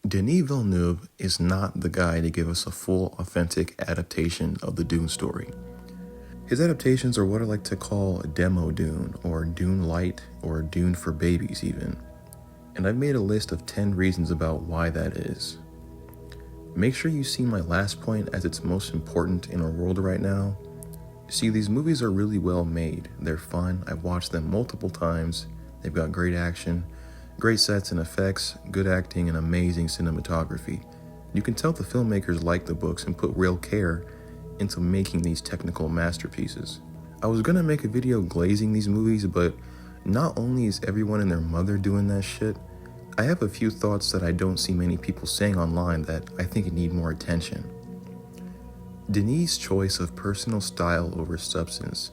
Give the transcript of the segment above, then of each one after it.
Denis Villeneuve is not the guy to give us a full, authentic adaptation of the Dune story. His adaptations are what I like to call demo Dune, or Dune Light, or Dune for babies even. And I've made a list of 10 reasons about why that is. Make sure you see my last point, as it's most important in our world right now. See, these movies are really well made. They're fun. I've watched them multiple times. They've got great action, great sets and effects, good acting, and amazing cinematography. You can tell the filmmakers like the books and put real care into making these technical masterpieces. I was gonna make a video glazing these movies, but not only is everyone and their mother doing that shit, I have a few thoughts that I don't see many people saying online that I think need more attention. Denis' choice of personal style over substance,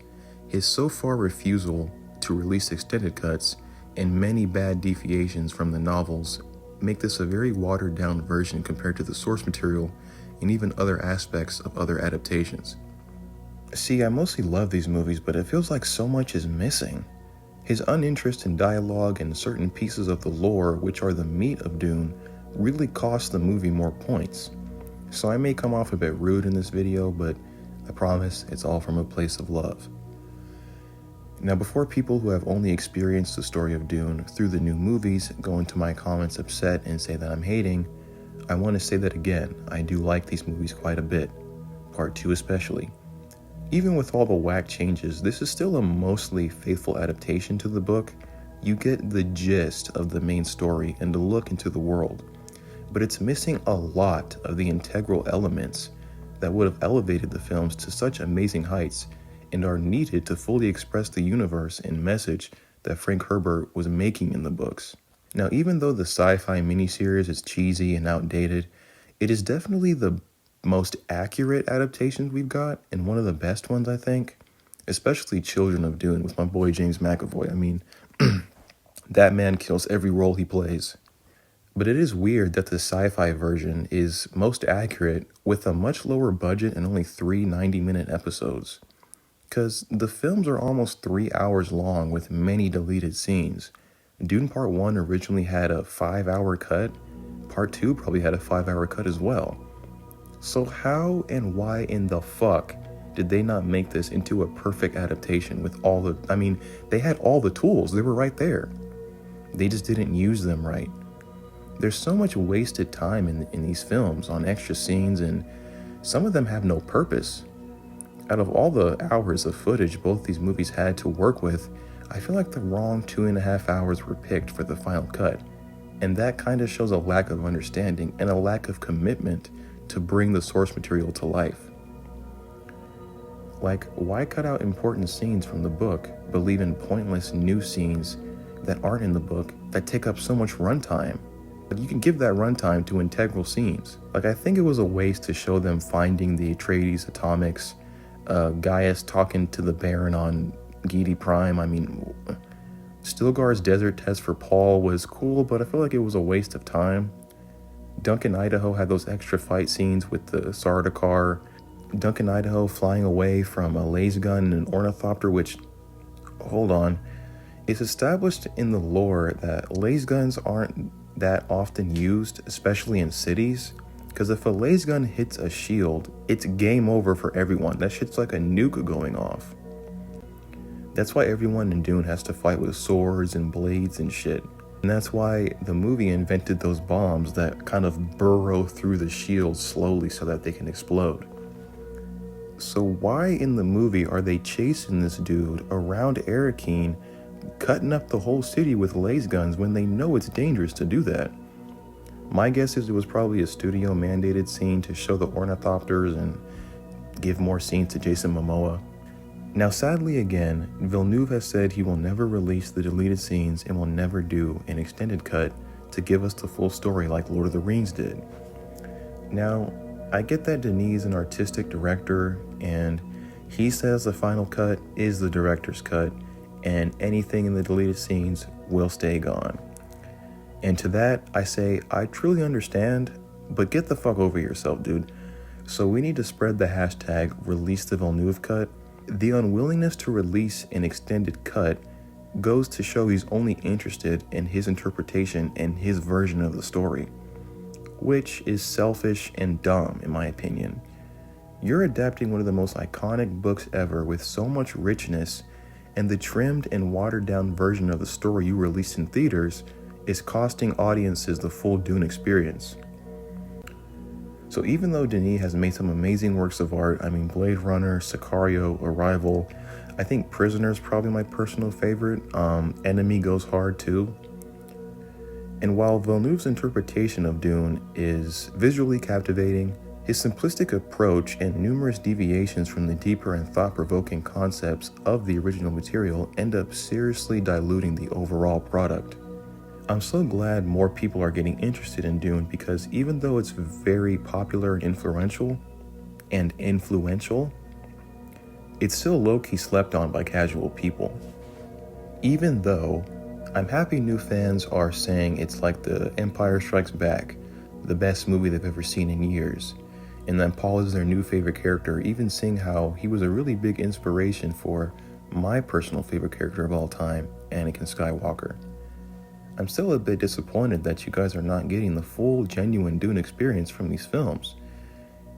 his so far refusal to release extended cuts, and many bad deviations from the novels make this a very watered down version compared to the source material and even other aspects of other adaptations. See, I mostly love these movies, but it feels like so much is missing. His uninterest in dialogue and certain pieces of the lore, which are the meat of Dune, really cost the movie more points. So I may come off a bit rude in this video, but I promise it's all from a place of love. Now, before people who have only experienced the story of Dune through the new movies go into my comments upset and say that I'm hating, I want to say that again, I do like these movies quite a bit, part 2 especially. Even with all the whack changes, this is still a mostly faithful adaptation to the book. You get the gist of the main story and a look into the world, but it's missing a lot of the integral elements that would have elevated the films to such amazing heights and are needed to fully express the universe and message that Frank Herbert was making in the books. Now, even though the sci-fi miniseries is cheesy and outdated, it is definitely the most accurate adaptations we've got, and one of the best ones, I think, especially Children of Dune with my boy James McAvoy. I mean, that man kills every role he plays. But it is weird that the sci-fi version is most accurate with a much lower budget and only 3 90-minute episodes. Because the films are almost 3 hours long with many deleted scenes. Dune Part 1 originally had a 5-hour cut. Part 2 probably had a 5-hour cut as well. So how and why in the fuck did they not make this into a perfect adaptation with all the... I mean, they had all the tools. They were right there. They just didn't use them right. There's so much wasted time in these films on extra scenes, and some of them have no purpose. Out of all the hours of footage both these movies had to work with, I feel like the wrong 2.5 hours were picked for the final cut. And that kind of shows a lack of understanding and a lack of commitment to bring the source material to life. Like, why cut out important scenes from the book, but leave in pointless new scenes that aren't in the book that take up so much runtime? But you can give that runtime to integral scenes. Like, I think it was a waste to show them finding the Atreides atomics, Gaius talking to the Baron on Giedi Prime. I mean, Stilgar's desert test for Paul was cool, but I feel like it was a waste of time. Duncan Idaho had those extra fight scenes with the Sardaukar. Duncan Idaho flying away from a laser gun and an ornithopter, which, hold on, it's established in the lore that laser guns aren't that often used, especially in cities. Because if a laser gun hits a shield, it's game over for everyone. That shit's like a nuke going off. That's why everyone in Dune has to fight with swords and blades and shit. And that's why the movie invented those bombs that kind of burrow through the shield slowly so that they can explode. So why in the movie are they chasing this dude around Arrakeen, cutting up the whole city with laser guns when they know it's dangerous to do that? My guess is it was probably a studio mandated scene to show the ornithopters and give more scenes to Jason Momoa. Now, sadly again, Villeneuve has said he will never release the deleted scenes and will never do an extended cut to give us the full story like Lord of the Rings did. Now, I get that Denis is an artistic director, and he says the final cut is the director's cut, and anything in the deleted scenes will stay gone. And to that, I say, I truly understand, but get the fuck over yourself, dude. So we need to spread the hashtag release the Villeneuve cut. The unwillingness to release an extended cut goes to show he's only interested in his interpretation and his version of the story. which is selfish and dumb in my opinion. You're adapting one of the most iconic books ever with so much richness, and the trimmed and watered down version of the story you released in theaters is costing audiences the full Dune experience. So even though Denis has made some amazing works of art, Blade Runner, Sicario, Arrival, I think Prisoner's probably my personal favorite. Enemy goes hard too. And while Villeneuve's interpretation of Dune is visually captivating, his simplistic approach and numerous deviations from the deeper and thought-provoking concepts of the original material end up seriously diluting the overall product. I'm so glad more people are getting interested in Dune because even though it's very popular and influential, it's still low-key slept on by casual people. Even though I'm happy new fans are saying it's like the Empire Strikes Back, the best movie they've ever seen in years, and that Paul is their new favorite character, even seeing how he was a really big inspiration for my personal favorite character of all time, Anakin Skywalker. I'm still a bit disappointed that you guys are not getting the full, genuine Dune experience from these films,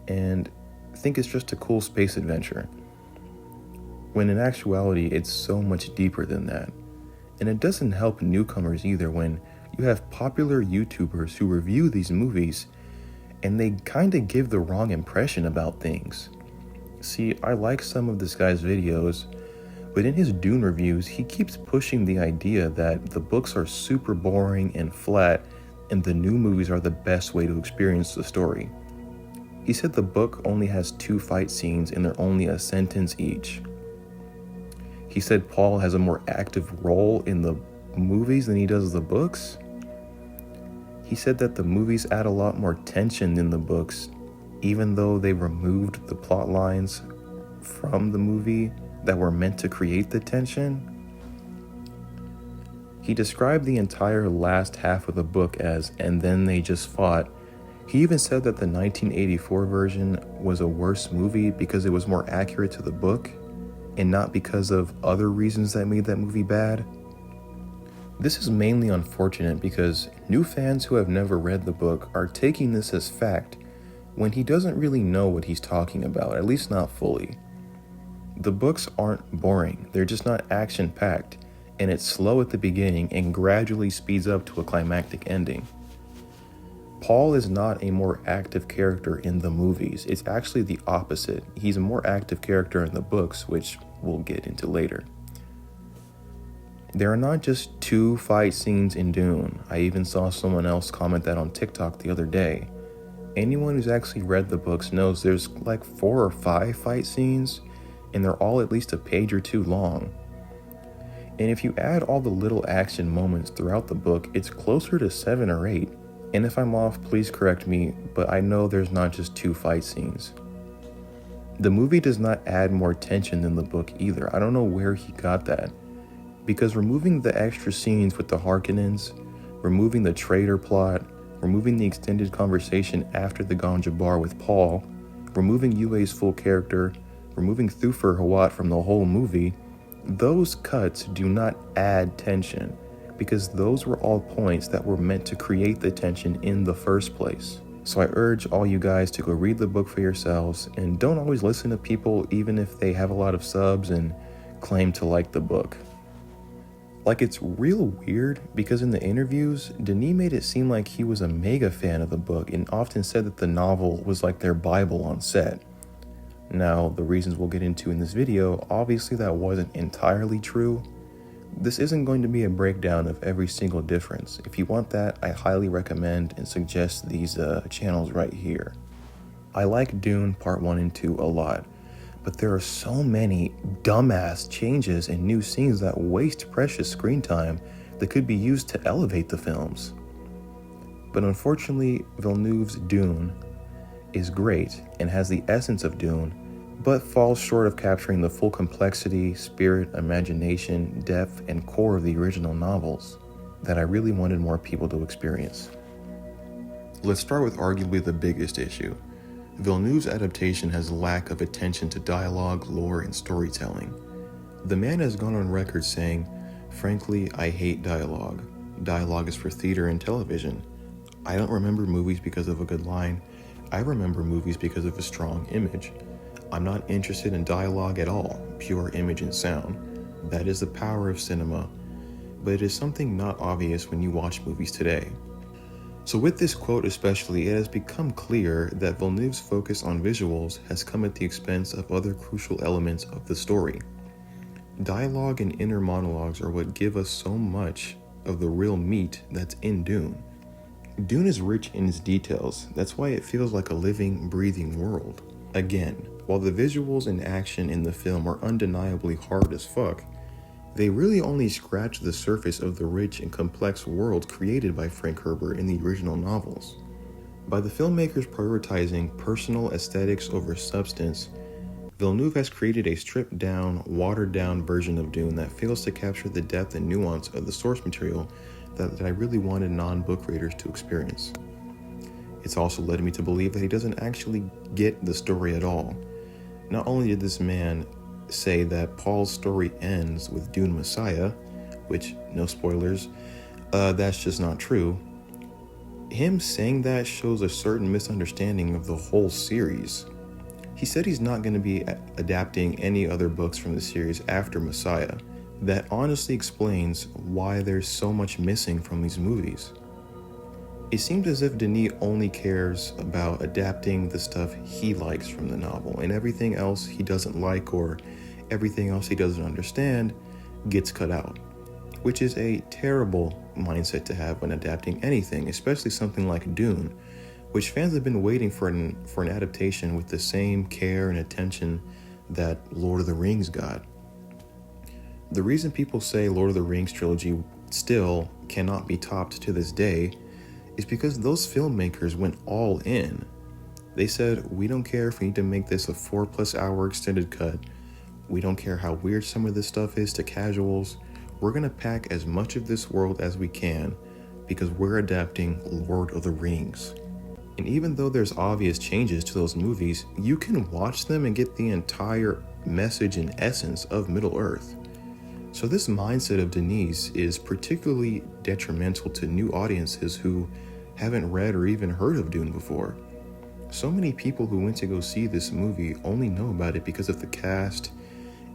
and think it's just a cool space adventure, when in actuality it's so much deeper than that. And it doesn't help newcomers either when you have popular YouTubers who review these movies and they kinda give the wrong impression about things. See, I like some of this guy's videos, but in his Dune reviews, he keeps pushing the idea that the books are super boring and flat, and the new movies are the best way to experience the story. He said the book only has 2 fight scenes and they're only a sentence each. He said Paul has a more active role in the movies than he does the books. He said that the movies add a lot more tension than the books, even though they removed the plot lines from the movie that were meant to create the tension. He described the entire last half of the book as, and then they just fought. He even said that the 1984 version was a worse movie because it was more accurate to the book, and not because of other reasons that made that movie bad. This is mainly unfortunate because new fans who have never read the book are taking this as fact when he doesn't really know what he's talking about, at least not fully. The books aren't boring, they're just not action-packed, and it's slow at the beginning and gradually speeds up to a climactic ending. Paul is not a more active character in the movies, it's actually the opposite. He's a more active character in the books, which we'll get into later. There are not just 2 fight scenes in Dune. I even saw someone else comment that on TikTok the other day. Anyone who's actually read the books knows there's like 4 or 5 fight scenes, and they're all at least a page or 2 long. And if you add all the little action moments throughout the book, it's closer to 7 or 8. And if I'm off, please correct me, but I know there's not just 2 fight scenes. The movie does not add more tension than the book either. I don't know where he got that. Because removing the extra scenes with the Harkonnens, removing the traitor plot, removing the extended conversation after the Ganja Bar with Paul, removing Yueh's full character, removing Thufir Hawat from the whole movie, those cuts do not add tension, because those were all points that were meant to create the tension in the first place. So I urge all you guys to go read the book for yourselves, and don't always listen to people even if they have a lot of subs and claim to like the book. Like, it's real weird because in the interviews, Denis made it seem like he was a mega fan of the book and often said that the novel was like their Bible on set. Now, the reasons we'll get into in this video, obviously that wasn't entirely true. This isn't going to be a breakdown of every single difference. If you want that, I highly recommend and suggest these channels right here. I like Dune Part 1 and 2 a lot, but there are so many dumbass changes and new scenes that waste precious screen time that could be used to elevate the films. But unfortunately, Villeneuve's Dune is great and has the essence of Dune, but falls short of capturing the full complexity, spirit, imagination, depth, and core of the original novels that I really wanted more people to experience. Let's start with arguably the biggest issue. Villeneuve's adaptation has a lack of attention to dialogue, lore, and storytelling. The man has gone on record saying, "Frankly, I hate dialogue. Dialogue is for theater and television. I don't remember movies because of a good line. I remember movies because of a strong image. I'm not interested in dialogue at all, pure image and sound. That is the power of cinema, but it is something not obvious when you watch movies today. So with this quote especially, it has become clear that Villeneuve's focus on visuals has come at the expense of other crucial elements of the story. Dialogue and inner monologues are what give us so much of the real meat that's in Dune. Dune is rich in its details, that's why it feels like a living, breathing world. Again, while the visuals and action in the film are undeniably hard as fuck, they really only scratch the surface of the rich and complex world created by Frank Herbert in the original novels. By the filmmakers prioritizing personal aesthetics over substance, Villeneuve has created a stripped-down, watered-down version of Dune that fails to capture the depth and nuance of the source material that I really wanted non-book readers to experience. It's also led me to believe that he doesn't actually get the story at all. Not only did this man say that Paul's story ends with Dune Messiah, which, no spoilers, that's just not true. Him saying that shows a certain misunderstanding of the whole series. He said he's not going to be adapting any other books from the series after Messiah. That honestly explains why there's so much missing from these movies. It seems as if Denis only cares about adapting the stuff he likes from the novel, and everything else he doesn't like or everything else he doesn't understand gets cut out, which is a terrible mindset to have when adapting anything, especially something like Dune, which fans have been waiting for an adaptation with the same care and attention that Lord of the Rings got. The reason people say Lord of the Rings trilogy still cannot be topped to this day is because those filmmakers went all in. They said, we don't care if we need to make this a 4+ hour extended cut. We don't care how weird some of this stuff is to casuals. We're gonna pack as much of this world as we can because we're adapting Lord of the Rings. And even though there's obvious changes to those movies, you can watch them and get the entire message and essence of Middle-earth. So this mindset of Denis is particularly detrimental to new audiences who haven't read or even heard of Dune before. So many people who went to go see this movie only know about it because of the cast,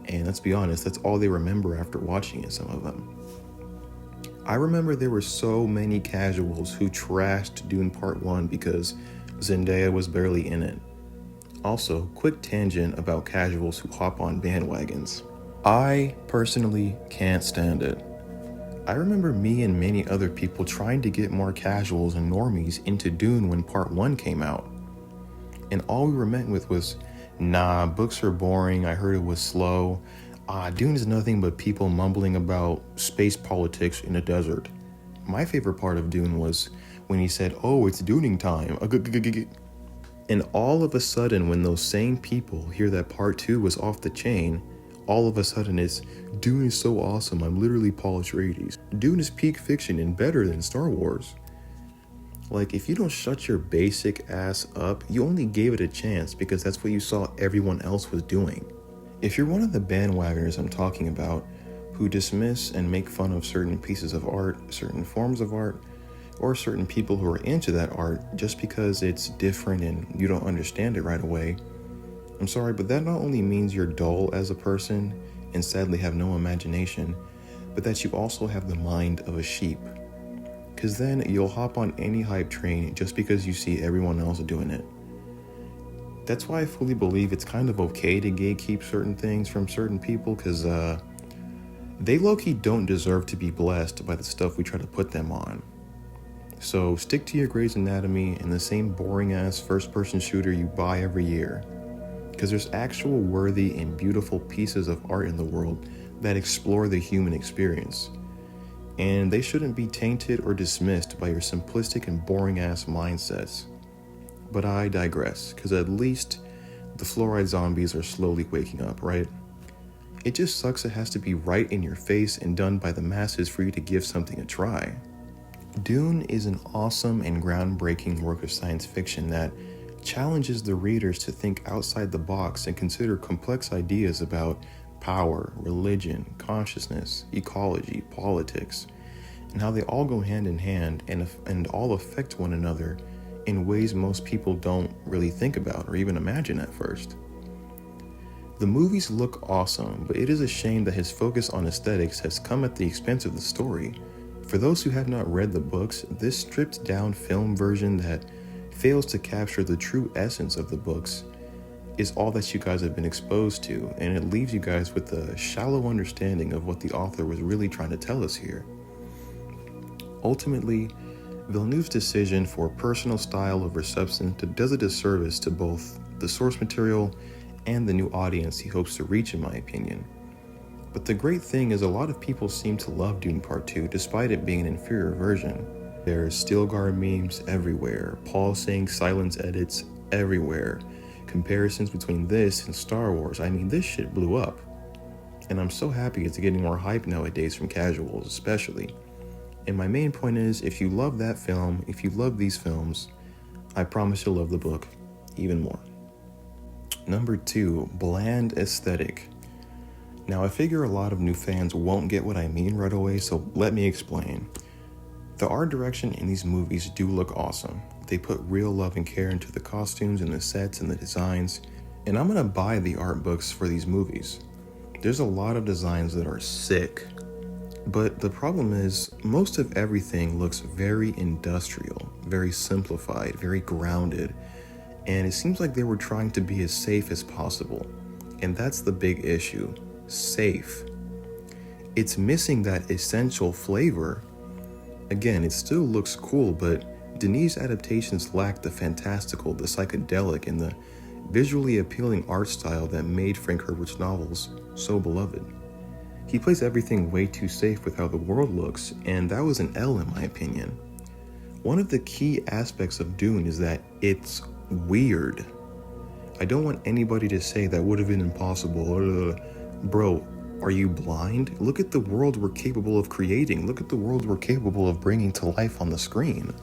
and let's be honest, that's all they remember after watching it, some of them. I remember there were so many casuals who trashed Dune Part 1 because Zendaya was barely in it. Also, quick tangent about casuals who hop on bandwagons. I personally can't stand it. I remember me and many other people trying to get more casuals and normies into Dune when Part 1 came out. And all we were met with was, nah, books are boring, I heard it was slow. Dune is nothing but people mumbling about space politics in a desert. My favorite part of Dune was when he said, oh, it's Duning time. And all of a sudden, when those same people hear that Part 2 was off the chain, all of a sudden it's, Dune is so awesome, I'm literally Paul Atreides. Dune is peak fiction and better than Star Wars. Like, if you don't shut your basic ass up, you only gave it a chance because that's what you saw everyone else was doing. If you're one of the bandwagoners I'm talking about, who dismiss and make fun of certain pieces of art, certain forms of art, or certain people who are into that art just because it's different and you don't understand it right away, I'm sorry, but that not only means you're dull as a person and sadly have no imagination, but that you also have the mind of a sheep. Because then you'll hop on any hype train just because you see everyone else doing it. That's why I fully believe it's kind of okay to gatekeep certain things from certain people, because they low-key don't deserve to be blessed by the stuff we try to put them on. So stick to your Grey's Anatomy and the same boring-ass first-person shooter you buy every year. Because there's actual worthy and beautiful pieces of art in the world that explore the human experience. And they shouldn't be tainted or dismissed by your simplistic and boring-ass mindsets. But I digress, because at least the fluoride zombies are slowly waking up, right? It just sucks it has to be right in your face and done by the masses for you to give something a try. Dune is an awesome and groundbreaking work of science fiction that challenges the readers to think outside the box and consider complex ideas about power, religion, consciousness, ecology, politics, and how they all go hand in hand and all affect one another in ways most people don't really think about or even imagine at first. The movies look awesome, but it is a shame that his focus on aesthetics has come at the expense of the story. For those who have not read the books, this stripped down film version that fails to capture the true essence of the books is all that you guys have been exposed to, and it leaves you guys with a shallow understanding of what the author was really trying to tell us here. Ultimately, Villeneuve's decision for personal style over substance does a disservice to both the source material and the new audience he hopes to reach, in my opinion. But the great thing is a lot of people seem to love Dune Part 2 despite it being an inferior version. There's Stilgar memes everywhere, Paul saying silence edits everywhere, comparisons between this and Star Wars. I mean, this shit blew up. And I'm so happy it's getting more hype nowadays from casuals especially. And my main point is, if you love that film, if you love these films, I promise you'll love the book even more. Number 2, bland aesthetic. Now, I figure a lot of new fans won't get what I mean right away, so let me explain. The art direction in these movies do look awesome. They put real love and care into the costumes and the sets and the designs, and I'm gonna buy the art books for these movies. There's a lot of designs that are sick, but the problem is most of everything looks very industrial, very simplified, very grounded, and it seems like they were trying to be as safe as possible. And that's the big issue. Safe. It's missing that essential flavor. Again, it still looks cool, but Denis' adaptations lack the fantastical, the psychedelic, and the visually appealing art style that made Frank Herbert's novels so beloved. He plays everything way too safe with how the world looks, and that was an L in my opinion. One of the key aspects of Dune is that it's weird. I don't want anybody to say that would have been impossible. Bro, are you blind? Look at the world we're capable of creating. Look at the world we're capable of bringing to life on the screen.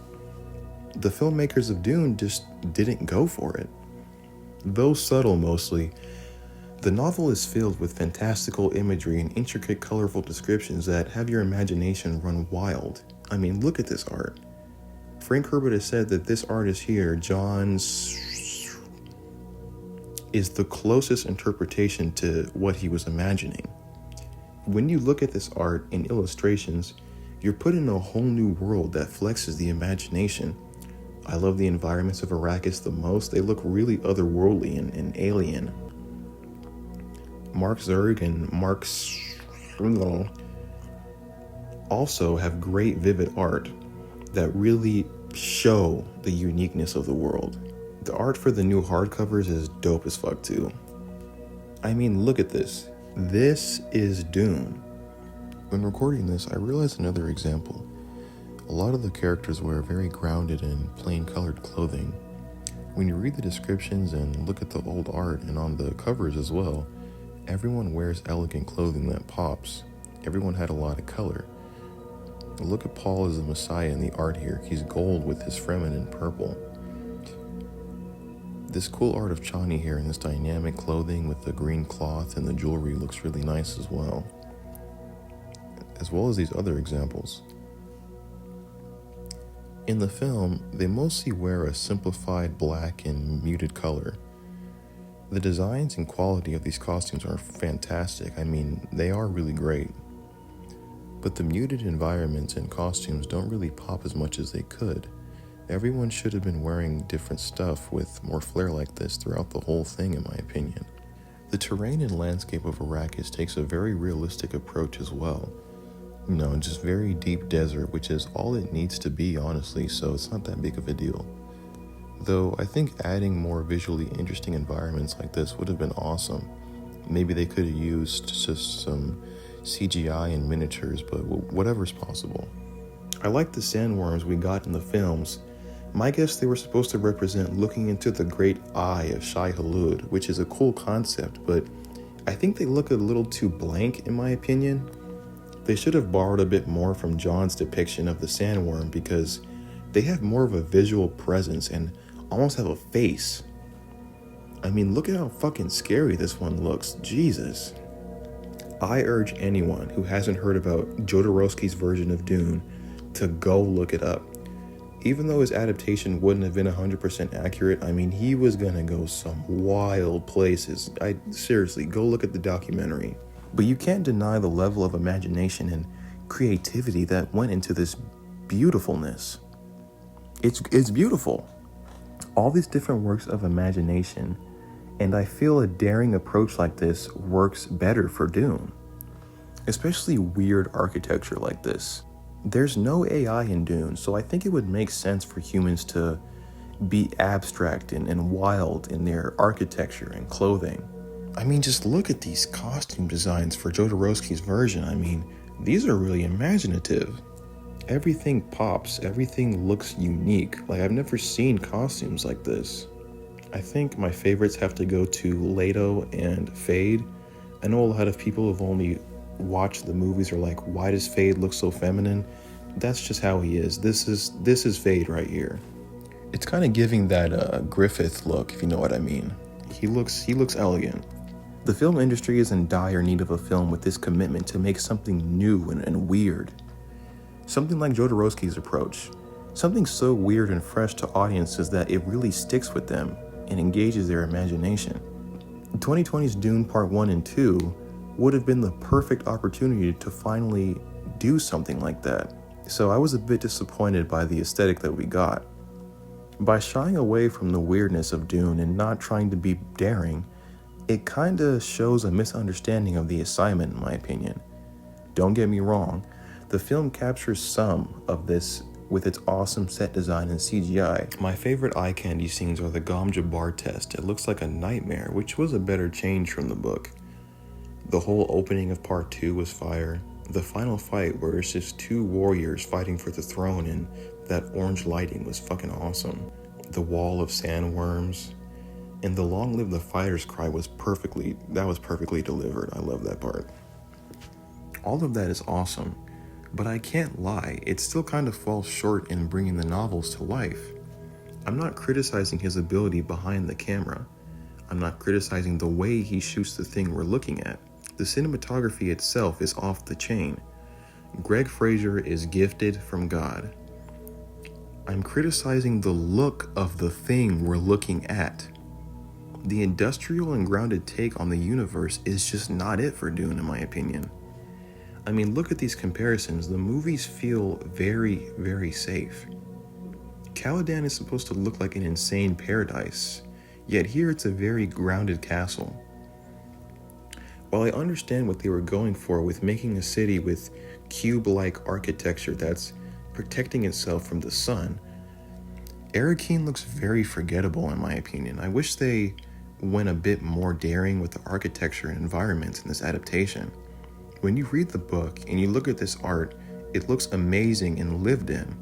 The filmmakers of Dune just didn't go for it. Though subtle mostly, the novel is filled with fantastical imagery and intricate, colorful descriptions that have your imagination run wild. I mean, look at this art. Frank Herbert has said that this artist here, John's, is the closest interpretation to what he was imagining. When you look at this art in illustrations, you're put in a whole new world that flexes the imagination. I love the environments of Arrakis the most. They look really otherworldly and alien. Mark Zerg and Mark also have great vivid art that really show the uniqueness of the world. The art for the new hardcovers is dope as fuck too. I mean, look at this. This is Dune. When recording this, I realized another example. A lot of the characters wear very grounded and plain colored clothing. When you read the descriptions and look at the old art and on the covers as well, everyone wears elegant clothing that pops. Everyone had a lot of color. Look at Paul as the Messiah in the art here. He's gold with his feminine purple. This cool art of Chani here in this dynamic clothing with the green cloth and the jewelry looks really nice as well as these other examples. In the film, they mostly wear a simplified black and muted color. The designs and quality of these costumes are fantastic. I mean, they are really great. But the muted environments and costumes don't really pop as much as they could. Everyone should have been wearing different stuff with more flair like this throughout the whole thing, in my opinion. The terrain and landscape of Arrakis takes a very realistic approach as well. Just very deep desert, which is all it needs to be, honestly, so it's not that big of a deal. Though I think adding more visually interesting environments like this would have been awesome. Maybe they could have used just some CGI and miniatures, but whatever's possible. I like the sandworms we got in the films. My guess they were supposed to represent looking into the great eye of Shai Hulud, which is a cool concept, but I think they look a little too blank in my opinion. They should have borrowed a bit more from John's depiction of the sandworm because they have more of a visual presence and almost have a face. I mean, look at how fucking scary this one looks. Jesus. I urge anyone who hasn't heard about Jodorowsky's version of Dune to go look it up. Even though his adaptation wouldn't have been 100% accurate, I mean, he was gonna go some wild places. Seriously, go look at the documentary. But you can't deny the level of imagination and creativity that went into this beautifulness. It's beautiful. All these different works of imagination, and I feel a daring approach like this works better for Dune. Especially weird architecture like this. There's no AI in Dune, so I think it would make sense for humans to be abstract and wild in their architecture and clothing. I mean, just look at these costume designs for Jodorowsky's version. I mean, these are really imaginative. Everything pops, everything looks unique. Like, I've never seen costumes like this. I think my favorites have to go to Leto and Fade. I know a lot of people have only watched the movies are like, why does Fade look so feminine? That's just how he is. This is Fade right here. It's kind of giving that Griffith look, if you know what I mean. He looks elegant. The film industry is in dire need of a film with this commitment to make something new and weird. Something like Jodorowsky's approach. Something so weird and fresh to audiences that it really sticks with them and engages their imagination. 2020's Dune Part 1 and 2 would have been the perfect opportunity to finally do something like that. So I was a bit disappointed by the aesthetic that we got. By shying away from the weirdness of Dune and not trying to be daring, it kinda shows a misunderstanding of the assignment, in my opinion. Don't get me wrong, the film captures some of this with its awesome set design and CGI. My favorite eye candy scenes are the Gom Jabbar test. It looks like a nightmare, which was a better change from the book. The whole opening of part 2 was fire. The final fight where it's just two warriors fighting for the throne and that orange lighting was fucking awesome. The wall of sandworms and the long live the fighters cry was perfectly delivered. I love that part. All of that is awesome, but I can't lie, it still kind of falls short in bringing the novels to life. I'm not criticizing his ability behind the camera. I'm not criticizing the way he shoots the thing we're looking at. The cinematography itself is off the chain. Greg Fraser is gifted from God. I'm criticizing the look of the thing we're looking at. The industrial and grounded take on the universe is just not it for Dune, in my opinion. I mean, look at these comparisons. The movies feel very, very safe. Caladan is supposed to look like an insane paradise, yet here it's a very grounded castle. While I understand what they were going for with making a city with cube-like architecture that's protecting itself from the sun, Arrakeen looks very forgettable in my opinion. I wish they went a bit more daring with the architecture and environments in this adaptation. When you read the book and you look at this art, it looks amazing and lived in.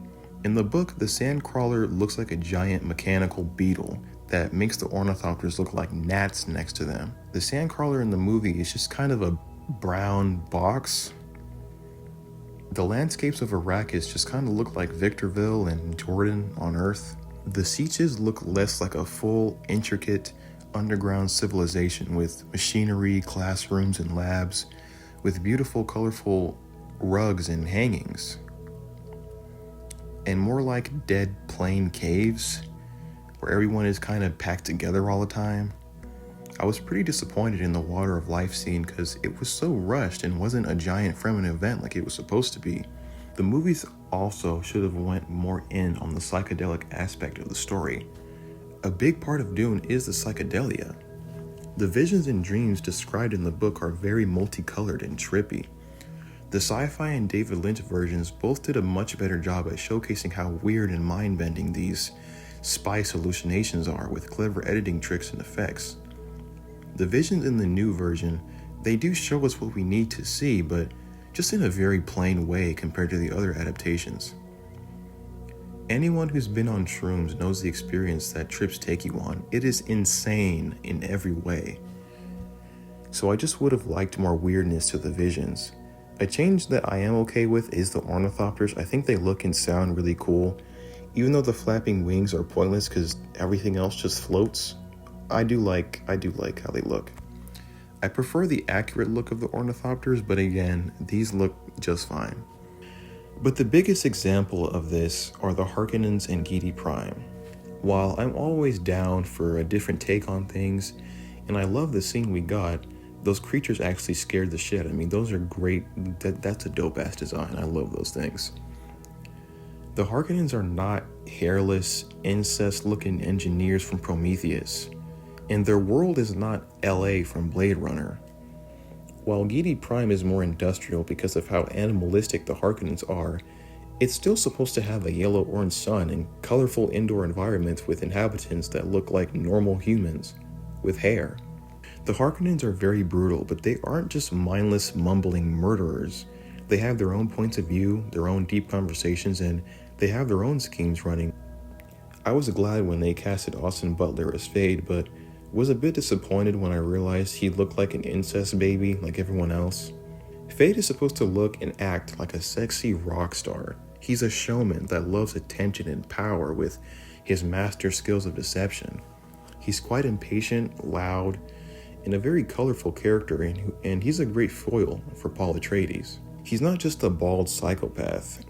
In the book, the sandcrawler looks like a giant mechanical beetle that makes the ornithopters look like gnats next to them. The sandcrawler in the movie is just kind of a brown box. The landscapes of Arrakis just kind of look like Victorville and Jordan on Earth. The Sieges look less like a full, intricate, underground civilization with machinery, classrooms, and labs, with beautiful, colorful rugs and hangings. And more like dead, plain caves, where everyone is kind of packed together all the time. I was pretty disappointed in the Water of Life scene because it was so rushed and wasn't a giant Fremen event like it was supposed to be. The movies also should have went more in on the psychedelic aspect of the story. A big part of Dune is the psychedelia. The visions and dreams described in the book are very multicolored and trippy. The sci-fi and David Lynch versions both did a much better job at showcasing how weird and mind-bending these spice hallucinations are with clever editing tricks and effects. The visions in the new version, they do show us what we need to see, but just in a very plain way compared to the other adaptations. Anyone who's been on shrooms knows the experience that trips take you on. It is insane in every way. So I just would have liked more weirdness to the visions. A change that I am okay with is the ornithopters. I think they look and sound really cool. Even though the flapping wings are pointless because everything else just floats, I do like how they look. I prefer the accurate look of the ornithopters, but again, these look just fine. But the biggest example of this are the Harkonnens and Giedi Prime. While I'm always down for a different take on things, and I love the scene we got, those creatures actually scared the shit. I mean, those are great. That's a dope-ass design. I love those things. The Harkonnens are not hairless, incest-looking engineers from Prometheus, and their world is not LA from Blade Runner. While Giedi Prime is more industrial because of how animalistic the Harkonnens are, it's still supposed to have a yellow-orange sun and colorful indoor environments with inhabitants that look like normal humans, with hair. The Harkonnens are very brutal, but they aren't just mindless, mumbling murderers. They have their own points of view, their own deep conversations, and they have their own schemes running. I was glad when they casted Austin Butler as Fade, but was a bit disappointed when I realized he looked like an incest baby like everyone else. Fade is supposed to look and act like a sexy rock star. He's a showman that loves attention and power with his master skills of deception. He's quite impatient, loud, and a very colorful character, and he's a great foil for Paul Atreides. He's not just a bald psychopath,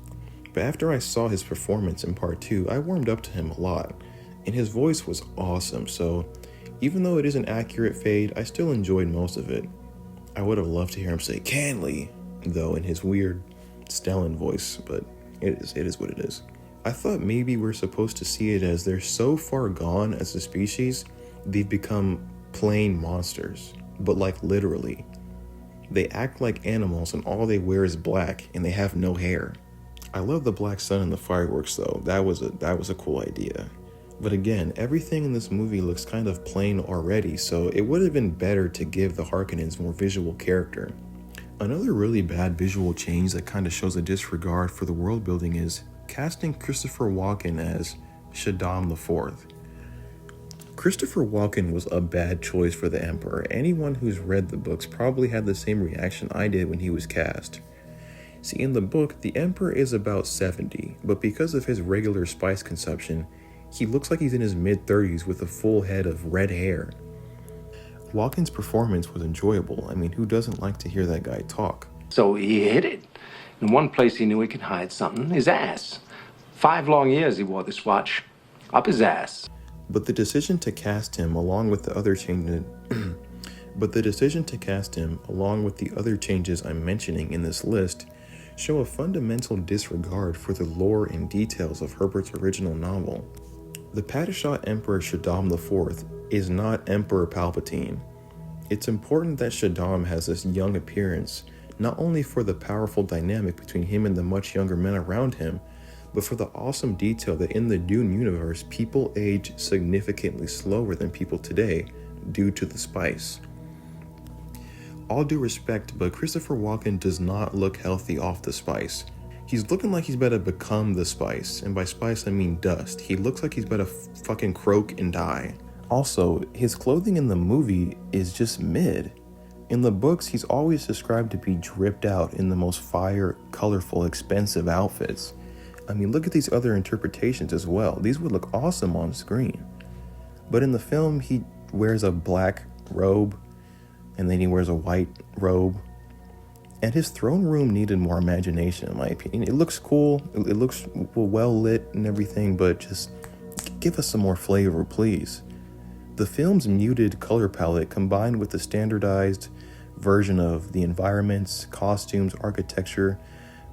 but after I saw his performance in part 2, I warmed up to him a lot, and his voice was awesome, so even though it isn't accurate Fade, I still enjoyed most of it. I would have loved to hear him say Canley, though, in his weird Stellan voice, but it is what it is. I thought maybe we're supposed to see it as they're so far gone as a species, they've become plain monsters, but like literally. They act like animals and all they wear is black and they have no hair. I love the black sun and the fireworks though, that was a cool idea. But again, everything in this movie looks kind of plain already, so it would have been better to give the Harkonnens more visual character. Another really bad visual change that kind of shows a disregard for the world building is casting Christopher Walken as Shaddam IV. Christopher Walken was a bad choice for the Emperor. Anyone who's read the books probably had the same reaction I did when he was cast. See, in the book, the Emperor is about 70, but because of his regular spice consumption, he looks like he's in his mid-30s with a full head of red hair. Walken's performance was enjoyable. I mean, who doesn't like to hear that guy talk? So he hid it. In one place he knew he could hide something, his ass. 5 long years he wore this watch. Up his ass. But the decision to cast him along with the other changes I'm mentioning in this list show a fundamental disregard for the lore and details of Herbert's original novel. The Padishah Emperor Shaddam IV is not Emperor Palpatine. It's important that Shaddam has this young appearance, not only for the powerful dynamic between him and the much younger men around him, but for the awesome detail that in the Dune universe, people age significantly slower than people today due to the spice. All due respect, but Christopher Walken does not look healthy off the spice. He's looking like he's about to become the spice, and by spice I mean dust. He looks like he's about to fucking croak and die. Also, his clothing in the movie is just mid. In the books, he's always described to be dripped out in the most fire, colorful, expensive outfits. I mean, look at these other interpretations as well. These would look awesome on screen. But in the film, he wears a black robe, and then he wears a white robe. And his throne room needed more imagination, in my opinion. It looks cool, it looks well lit and everything, but just give us some more flavor, please. The film's muted color palette combined with the standardized version of the environments, costumes, architecture,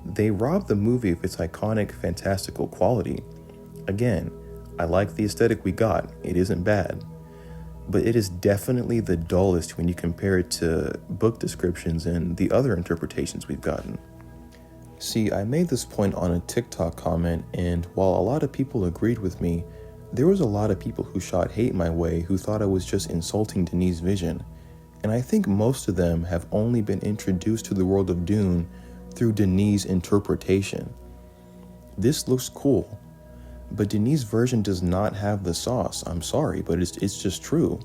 they rob the movie of its iconic, fantastical quality. Again, I like the aesthetic we got, it isn't bad. But it is definitely the dullest when you compare it to book descriptions and the other interpretations we've gotten. See, I made this point on a TikTok comment, and while a lot of people agreed with me, there was a lot of people who shot hate my way who thought I was just insulting Denis' vision. And I think most of them have only been introduced to the world of Dune through Denis' interpretation. This looks cool, but Denis' version does not have the sauce. I'm sorry, but it's just true.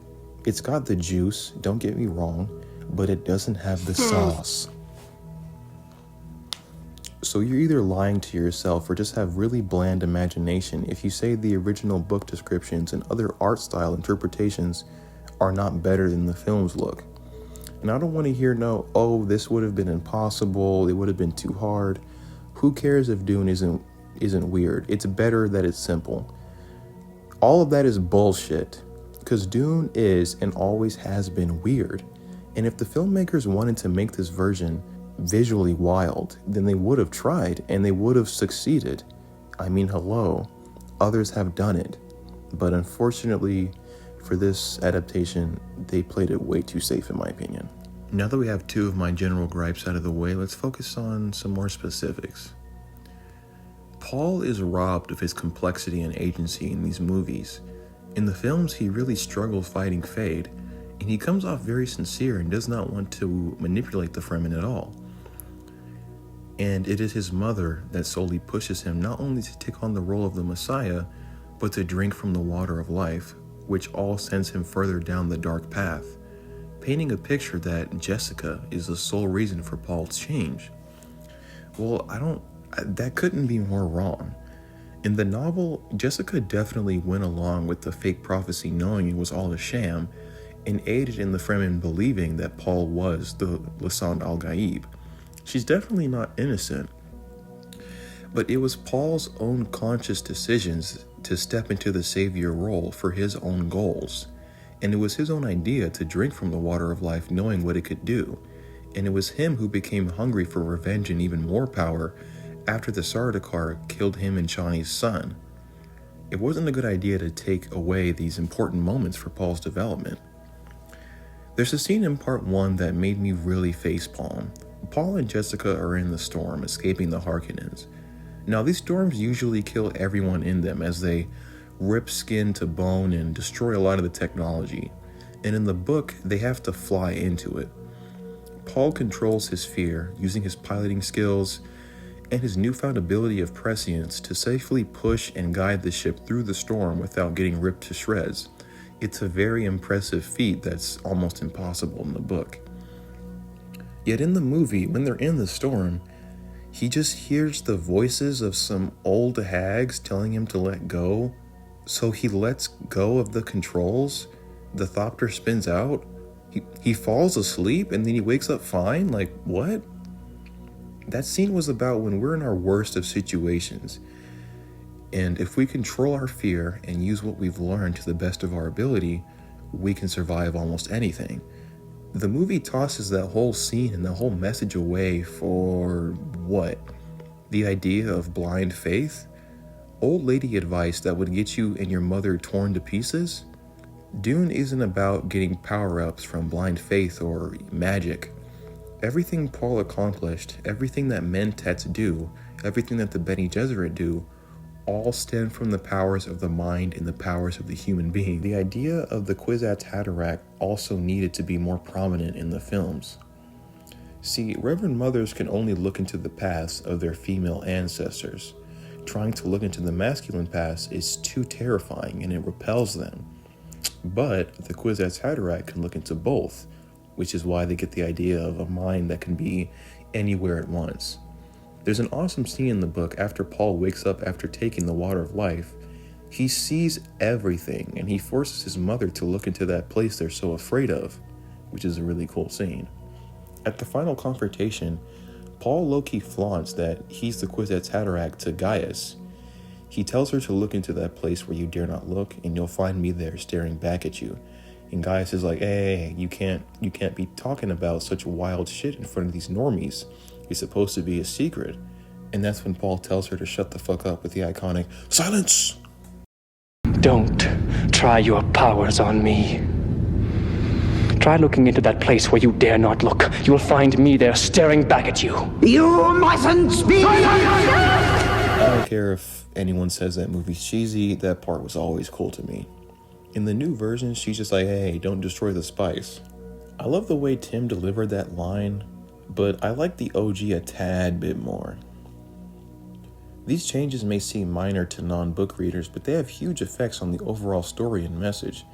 It's got the juice, don't get me wrong, but it doesn't have the sauce. So you're either lying to yourself or just have really bland imagination if you say the original book descriptions and other art style interpretations are not better than the film's look. And I don't want to hear this would have been impossible, it would have been too hard. Who cares if Dune isn't weird? It's better that it's simple. All of that is bullshit, because Dune is and always has been weird. And if the filmmakers wanted to make this version visually wild, then they would have tried and they would have succeeded. I mean, hello, others have done it. But unfortunately, for this adaptation, they played it way too safe in my opinion. Now that we have two of my general gripes out of the way, let's focus on some more specifics. Paul is robbed of his complexity and agency in these movies. In the films, he really struggles fighting Fade, and he comes off very sincere and does not want to manipulate the Fremen at all. And it is his mother that solely pushes him not only to take on the role of the Messiah, but to drink from the water of life, which all sends him further down the dark path, painting a picture that Jessica is the sole reason for Paul's change. Well, that couldn't be more wrong. In the novel, Jessica definitely went along with the fake prophecy knowing it was all a sham, and aided in the Fremen believing that Paul was the Lisan al-Gaib. She's definitely not innocent. But it was Paul's own conscious decisions to step into the savior role for his own goals. And it was his own idea to drink from the water of life knowing what it could do. And it was him who became hungry for revenge and even more power after the Sardaukar killed him and Chani's son. It wasn't a good idea to take away these important moments for Paul's development. There's a scene in part 1 that made me really facepalm. Paul and Jessica are in the storm, escaping the Harkonnens. Now, these storms usually kill everyone in them as they rip skin to bone and destroy a lot of the technology. And in the book, they have to fly into it. Paul controls his fear, using his piloting skills and his newfound ability of prescience to safely push and guide the ship through the storm without getting ripped to shreds. It's a very impressive feat that's almost impossible in the book. Yet in the movie, when they're in the storm, he just hears the voices of some old hags telling him to let go. So he lets go of the controls. The Thopter spins out. He falls asleep and then he wakes up fine? Like, what? That scene was about when we're in our worst of situations. And if we control our fear and use what we've learned to the best of our ability, we can survive almost anything. The movie tosses that whole scene and the whole message away for what? The idea of blind faith? Old lady advice that would get you and your mother torn to pieces? Dune isn't about getting power-ups from blind faith or magic. Everything Paul accomplished, everything that mentats do, everything that the Bene Gesserit do, all stem from the powers of the mind and the powers of the human being. The idea of the Kwisatz Haderach also needed to be more prominent in the films. See, Reverend Mothers can only look into the past of their female ancestors. Trying to look into the masculine past is too terrifying and it repels them. But the Kwisatz Haderach can look into both, which is why they get the idea of a mind that can be anywhere at once. There's an awesome scene in the book after Paul wakes up after taking the water of life. He sees everything and he forces his mother to look into that place they're so afraid of, which is a really cool scene. At the final confrontation, Paul low-key flaunts that he's the Kwisatz Haderach to Gaius. He tells her to look into that place where you dare not look and you'll find me there staring back at you. And Gaius is like, hey, you can't be talking about such wild shit in front of these normies. It's supposed to be a secret. And that's when Paul tells her to shut the fuck up with the iconic, silence! Don't try your powers on me. Try looking into that place where you dare not look. You will find me there staring back at you. You mustn't speak! I don't care if anyone says that movie's cheesy, that part was always cool to me. In the new version, she's just like, hey, don't destroy the spice. I love the way Tim delivered that line, but I like the OG a tad bit more. These changes may seem minor to non-book readers, but they have huge effects on the overall story and message,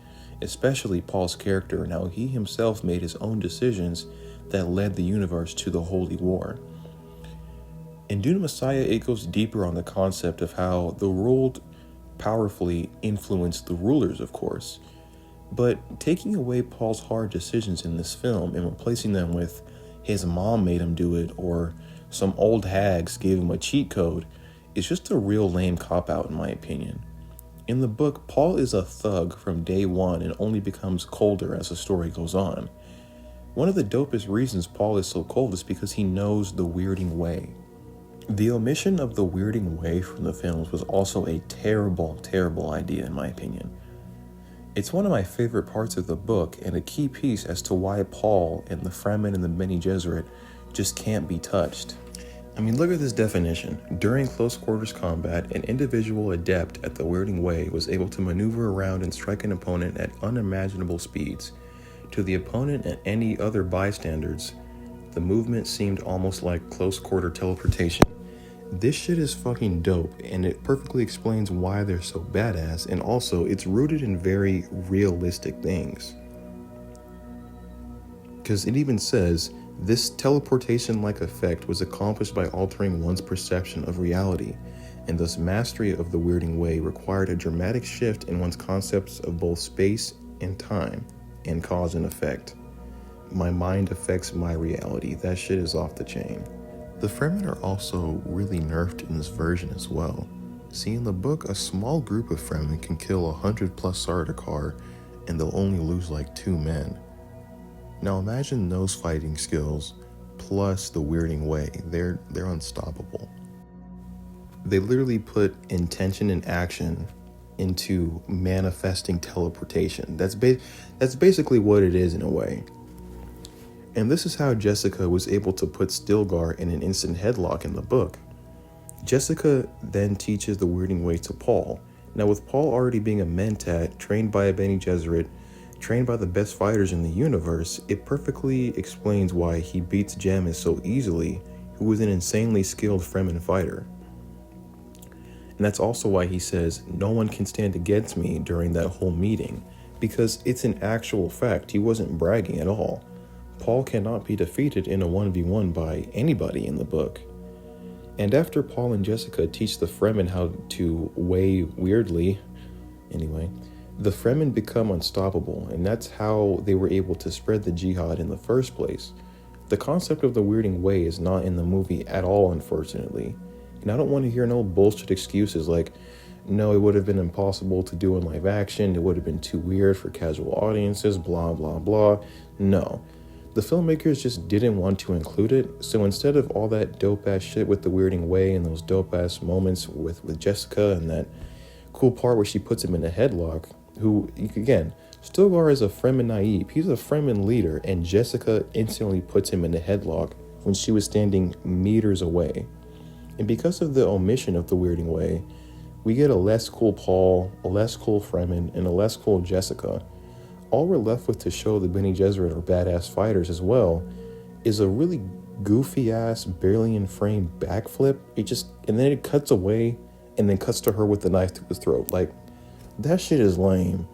especially Paul's character and how he himself made his own decisions that led the universe to the Holy War. In Dune Messiah, it goes deeper on the concept of how the ruled powerfully influenced the rulers, of course, but taking away Paul's hard decisions in this film and replacing them with his mom made him do it or some old hags gave him a cheat code is just a real lame cop-out in my opinion. In the book, Paul is a thug from day one and only becomes colder as the story goes on. One of the dopest reasons Paul is so cold is because he knows the weirding way. The omission of the weirding way from the films was also a terrible, terrible idea in my opinion. It's one of my favorite parts of the book and a key piece as to why Paul and the Fremen and the Bene Gesserit just can't be touched. I mean, look at this definition. During close quarters combat, an individual adept at the weirding way was able to maneuver around and strike an opponent at unimaginable speeds. To the opponent and any other bystanders, the movement seemed almost like close quarter teleportation. This shit is fucking dope, and it perfectly explains why they're so badass, and also it's rooted in very realistic things. Because it even says, this teleportation-like effect was accomplished by altering one's perception of reality, and thus mastery of the weirding way required a dramatic shift in one's concepts of both space and time, and cause and effect. My mind affects my reality. That shit is off the chain. The Fremen are also really nerfed in this version as well. See, in the book, a small group of Fremen can kill 100 plus Sardaukar, and they'll only lose like 2 men. Now imagine those fighting skills plus the weirding way. They're unstoppable. They literally put intention and action into manifesting teleportation. That's basically what it is in a way. And this is how Jessica was able to put Stilgar in an instant headlock in the book. Jessica then teaches the weirding way to Paul. Now with Paul already being a mentat, trained by a Bene Gesserit, trained by the best fighters in the universe, it perfectly explains why he beats Jamis so easily, who was an insanely skilled Fremen fighter. And that's also why he says, no one can stand against me during that whole meeting, because it's an actual fact. He wasn't bragging at all. Paul cannot be defeated in a 1v1 by anybody in the book. And after Paul and Jessica teach the Fremen how to weigh weirdly, the Fremen become unstoppable, and that's how they were able to spread the jihad in the first place. The concept of the weirding way is not in the movie at all, unfortunately. And I don't want to hear no bullshit excuses like, no, it would have been impossible to do in live action, it would have been too weird for casual audiences, blah, blah, blah. No. The filmmakers just didn't want to include it, so instead of all that dope-ass shit with the weirding way and those dope-ass moments with Jessica and that cool part where she puts him in a headlock, who, again, Stilgar is a Fremen naive. He's a Fremen leader, and Jessica instantly puts him in a headlock when she was standing meters away. And because of the omission of the weirding way, we get a less cool Paul, a less cool Fremen, and a less cool Jessica. All we're left with to show the Bene Gesserit are badass fighters as well is a really goofy-ass, barely in frame backflip. And then it cuts away, and then cuts to her with the knife to his throat. Like, that shit is lame.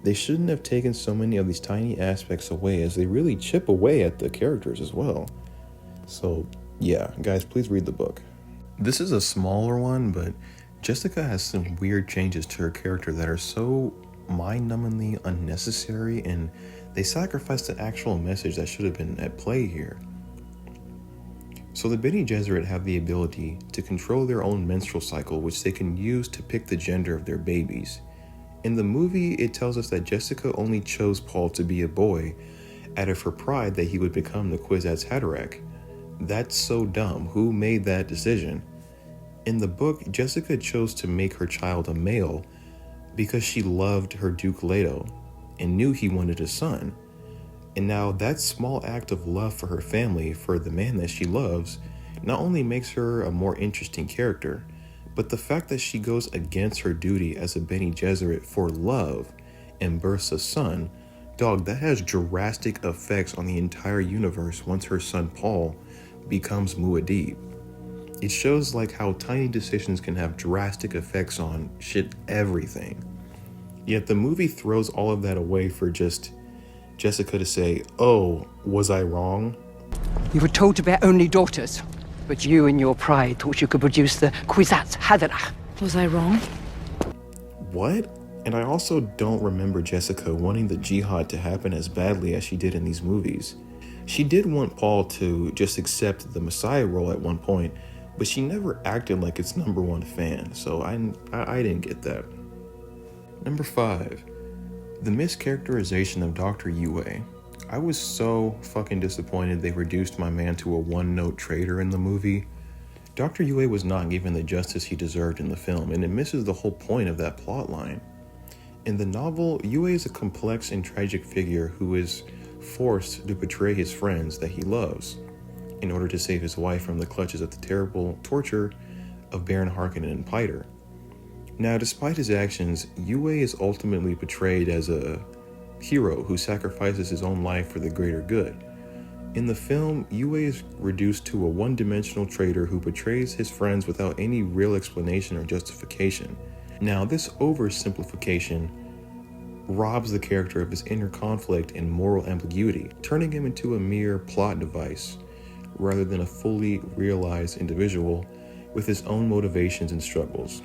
They shouldn't have taken so many of these tiny aspects away, as they really chip away at the characters as well. So, yeah, guys, please read the book. This is a smaller one, but Jessica has some weird changes to her character that are so mind-numbingly unnecessary, and they sacrifice the actual message that should have been at play here. So the Bene Gesserit have the ability to control their own menstrual cycle, which they can use to pick the gender of their babies. In the movie, it tells us that Jessica only chose Paul to be a boy out of her pride that he would become the Kwisatz Haderach. That's so dumb. Who made that decision? In the book, Jessica chose to make her child a male because she loved her Duke Leto and knew he wanted a son. And now that small act of love for her family, for the man that she loves, not only makes her a more interesting character, but the fact that she goes against her duty as a Bene Gesserit for love and births a son, dog, that has drastic effects on the entire universe once her son Paul becomes Muad'Dib. It shows like how tiny decisions can have drastic effects on shit everything. Yet the movie throws all of that away for just Jessica to say, "Oh, was I wrong?" You were told to bear only daughters, but you in your pride thought you could produce the Kwisatz Haderach. Was I wrong? What? And I also don't remember Jessica wanting the jihad to happen as badly as she did in these movies. She did want Paul to just accept the Messiah role at one point, but she never acted like its number one fan, so I didn't get that. Number 5, the mischaracterization of Dr. Yueh. I was so fucking disappointed they reduced my man to a one-note traitor in the movie. Dr. Yueh was not given the justice he deserved in the film, and it misses the whole point of that plot line. In the novel, Yueh is a complex and tragic figure who is forced to betray his friends that he loves in order to save his wife from the clutches of the terrible torture of Baron Harkonnen and Piter. Now, despite his actions, Yueh is ultimately portrayed as a hero who sacrifices his own life for the greater good. In the film, Yueh is reduced to a one-dimensional traitor who betrays his friends without any real explanation or justification. Now, this oversimplification robs the character of his inner conflict and moral ambiguity, turning him into a mere plot device, rather than a fully realized individual with his own motivations and struggles.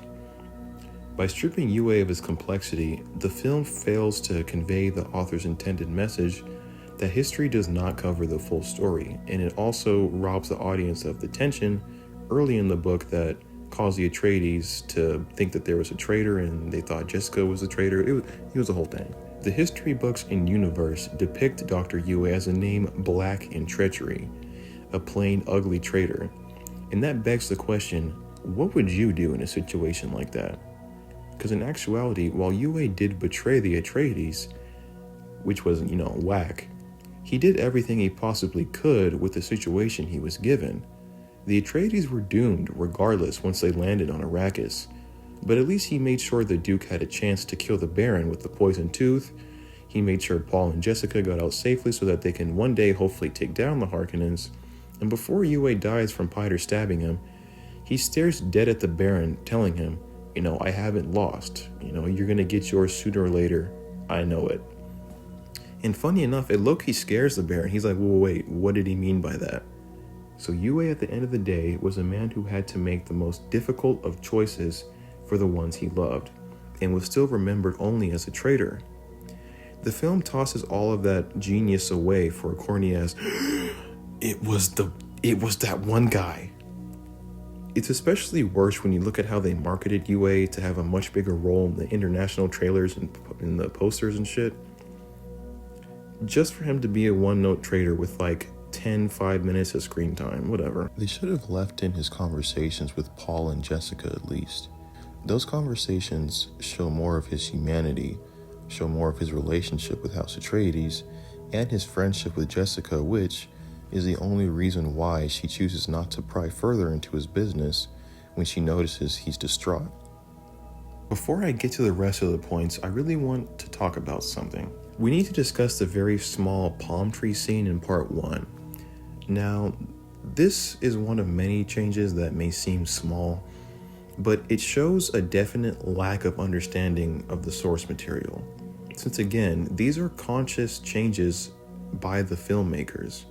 By stripping Yueh of his complexity, the film fails to convey the author's intended message that history does not cover the full story, and it also robs the audience of the tension early in the book that caused the Atreides to think that there was a traitor and they thought Jessica was a traitor. It was a whole thing. The history books in universe depict Dr. Yueh as a name black in treachery, a plain ugly traitor. And that begs the question, what would you do in a situation like that? Because in actuality, while Yueh did betray the Atreides, which was, whack, he did everything he possibly could with the situation he was given. The Atreides were doomed regardless once they landed on Arrakis, but at least he made sure the Duke had a chance to kill the Baron with the poisoned tooth. He made sure Paul and Jessica got out safely so that they can one day hopefully take down the Harkonnens, and before Yueh dies from Piter stabbing him, he stares dead at the Baron, telling him, I haven't lost. You're gonna get yours sooner or later. I know it. And funny enough, it low-key scares the Baron. He's like, whoa, wait, what did he mean by that? So Yueh, at the end of the day, was a man who had to make the most difficult of choices for the ones he loved, and was still remembered only as a traitor. The film tosses all of that genius away for a corny ass, it was that one guy. It's especially worse when you look at how they marketed Yueh to have a much bigger role in the international trailers and in the posters and shit. Just for him to be a one-note traitor with 5 minutes of screen time, whatever. They should have left in his conversations with Paul and Jessica at least. Those conversations show more of his humanity, show more of his relationship with House Atreides, and his friendship with Jessica, which is the only reason why she chooses not to pry further into his business when she notices he's distraught. Before I get to the rest of the points, I really want to talk about something. We need to discuss the very small palm tree scene in part 1. Now, this is one of many changes that may seem small, but it shows a definite lack of understanding of the source material. Since again, these are conscious changes by the filmmakers.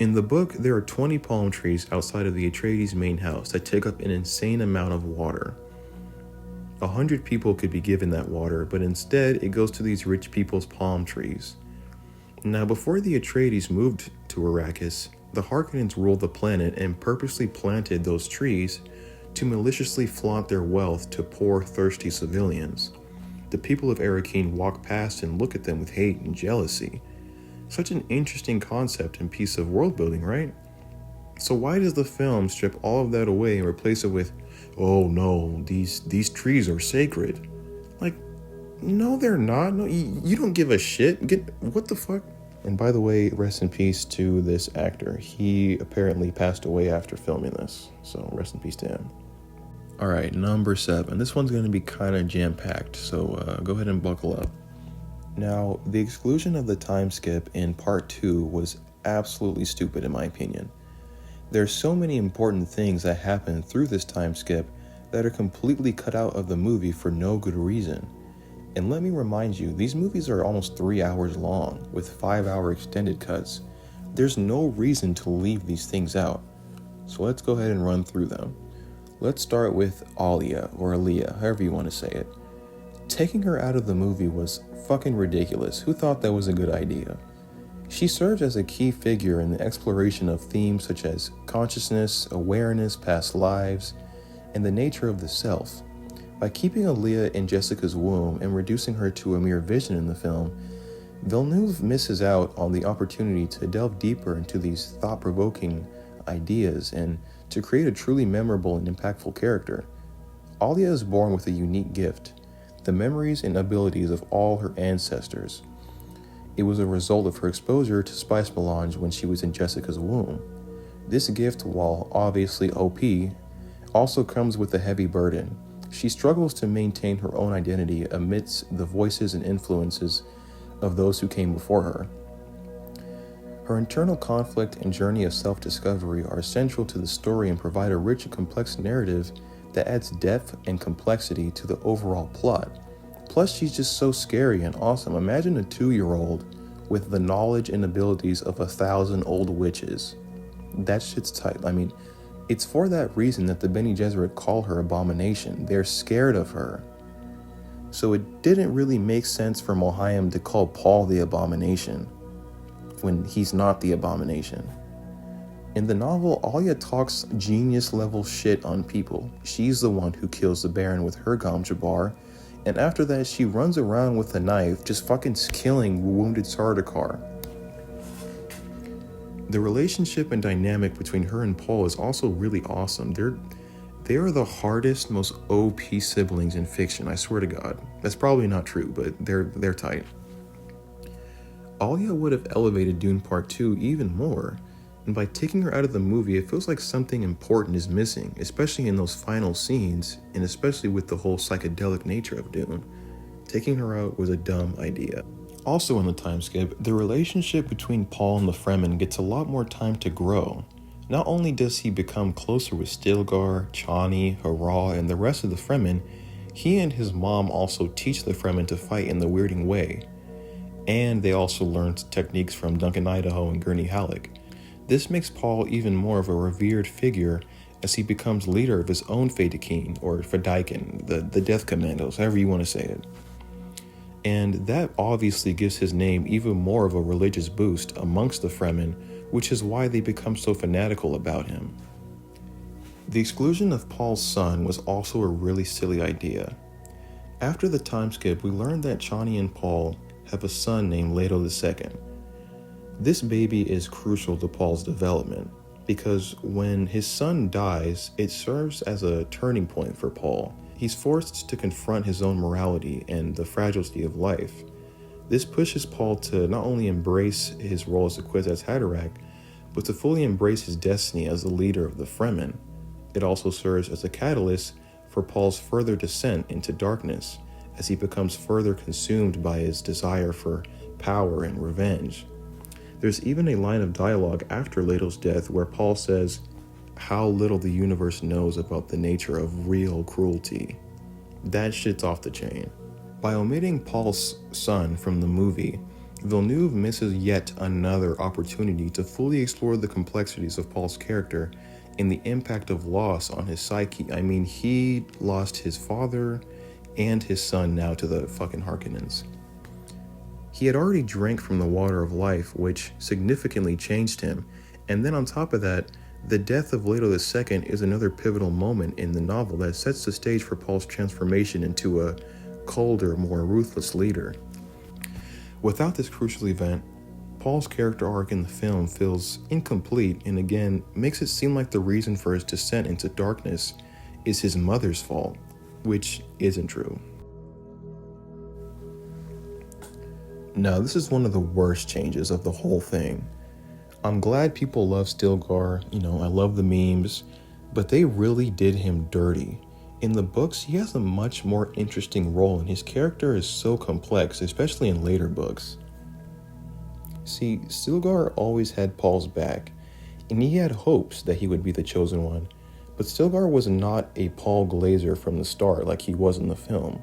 In the book, there are 20 palm trees outside of the Atreides' main house that take up an insane amount of water. 100 people could be given that water, but instead it goes to these rich people's palm trees. Now, before the Atreides moved to Arrakis, the Harkonnens ruled the planet and purposely planted those trees to maliciously flaunt their wealth to poor, thirsty civilians. The people of Arrakeen walk past and look at them with hate and jealousy. Such an interesting concept and piece of world building, right? So why does the film strip all of that away and replace it with, oh no, these trees are sacred? No, they're not. No, you don't give a shit. What the fuck? And by the way, rest in peace to this actor. He apparently passed away after filming this, so rest in peace to him. All right, number 7. This one's going to be kind of jam-packed, so go ahead and buckle up. Now, the exclusion of the time skip in part 2 was absolutely stupid in my opinion. There's so many important things that happen through this time skip that are completely cut out of the movie for no good reason. And let me remind you, these movies are almost 3 hours long, with 5-hour extended cuts. There's no reason to leave these things out. So let's go ahead and run through them. Let's start with Alia, or Aaliyah, however you want to say it. Taking her out of the movie was fucking ridiculous. Who thought that was a good idea? She serves as a key figure in the exploration of themes such as consciousness, awareness, past lives, and the nature of the self. By keeping Aaliyah in Jessica's womb and reducing her to a mere vision in the film, Villeneuve misses out on the opportunity to delve deeper into these thought-provoking ideas and to create a truly memorable and impactful character. Aaliyah is born with a unique gift, the memories and abilities of all her ancestors. It was a result of her exposure to spice melange when she was in Jessica's womb. This gift, while obviously OP, also comes with a heavy burden. She struggles to maintain her own identity amidst the voices and influences of those who came before her. Her internal conflict and journey of self-discovery are central to the story and provide a rich and complex narrative that adds depth and complexity to the overall plot. Plus, she's just so scary and awesome. Imagine a 2-year-old with the knowledge and abilities of 1,000 old witches. That shit's tight. I mean, it's for that reason that the Bene Gesserit call her Abomination. They're scared of her. So it didn't really make sense for Mohiam to call Paul the Abomination when he's not the Abomination. In the novel, Alia talks genius-level shit on people. She's the one who kills the Baron with her Gom Jabbar, and after that, she runs around with a knife, just fucking killing wounded Sardaukar. The relationship and dynamic between her and Paul is also really awesome. They are the hardest, most OP siblings in fiction, I swear to God. That's probably not true, but they're tight. Alia would have elevated Dune Part 2 even more, and by taking her out of the movie, it feels like something important is missing, especially in those final scenes, and especially with the whole psychedelic nature of Dune. Taking her out was a dumb idea. Also in the time skip, the relationship between Paul and the Fremen gets a lot more time to grow. Not only does he become closer with Stilgar, Chani, Hurrah, and the rest of the Fremen, he and his mom also teach the Fremen to fight in the Weirding Way. And they also learned techniques from Duncan Idaho and Gurney Halleck. This makes Paul even more of a revered figure as he becomes leader of his own Fedaykin, or Fedaykin, the Death Commandos, however you want to say it. And that obviously gives his name even more of a religious boost amongst the Fremen, which is why they become so fanatical about him. The exclusion of Paul's son was also a really silly idea. After the time skip, we learned that Chani and Paul have a son named Leto II. This baby is crucial to Paul's development, because when his son dies, it serves as a turning point for Paul. He's forced to confront his own morality and the fragility of life. This pushes Paul to not only embrace his role as a Kwisatz Haderach, but to fully embrace his destiny as the leader of the Fremen. It also serves as a catalyst for Paul's further descent into darkness, as he becomes further consumed by his desire for power and revenge. There's even a line of dialogue after Leto's death where Paul says how little the universe knows about the nature of real cruelty. That shit's off the chain. By omitting Paul's son from the movie, Villeneuve misses yet another opportunity to fully explore the complexities of Paul's character and the impact of loss on his psyche. I mean, he lost his father and his son now to the fucking Harkonnens. He had already drank from the water of life, which significantly changed him, and then on top of that, the death of Leto II is another pivotal moment in the novel that sets the stage for Paul's transformation into a colder, more ruthless leader. Without this crucial event, Paul's character arc in the film feels incomplete and again makes it seem like the reason for his descent into darkness is his mother's fault, which isn't true. Now, this is one of the worst changes of the whole thing. I'm glad people love Stilgar, I love the memes, but they really did him dirty. In the books, he has a much more interesting role and his character is so complex, especially in later books. See, Stilgar always had Paul's back, and he had hopes that he would be the chosen one, but Stilgar was not a Paul Glazer from the start like he was in the film.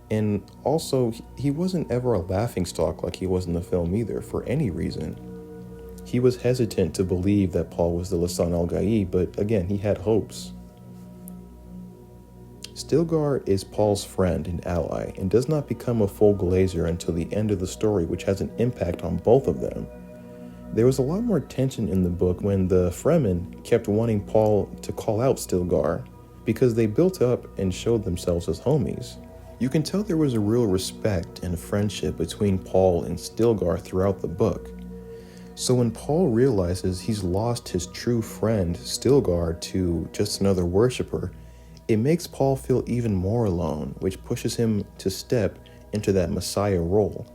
And also, he wasn't ever a laughingstock like he was in the film either, for any reason. He was hesitant to believe that Paul was the Lisan al-Gaib, but again, he had hopes. Stilgar is Paul's friend and ally, and does not become a full Glazer until the end of the story, which has an impact on both of them. There was a lot more tension in the book when the Fremen kept wanting Paul to call out Stilgar, because they built up and showed themselves as homies. You can tell there was a real respect and friendship between Paul and Stilgar throughout the book. So when Paul realizes he's lost his true friend Stilgar to just another worshiper, it makes Paul feel even more alone, which pushes him to step into that Messiah role,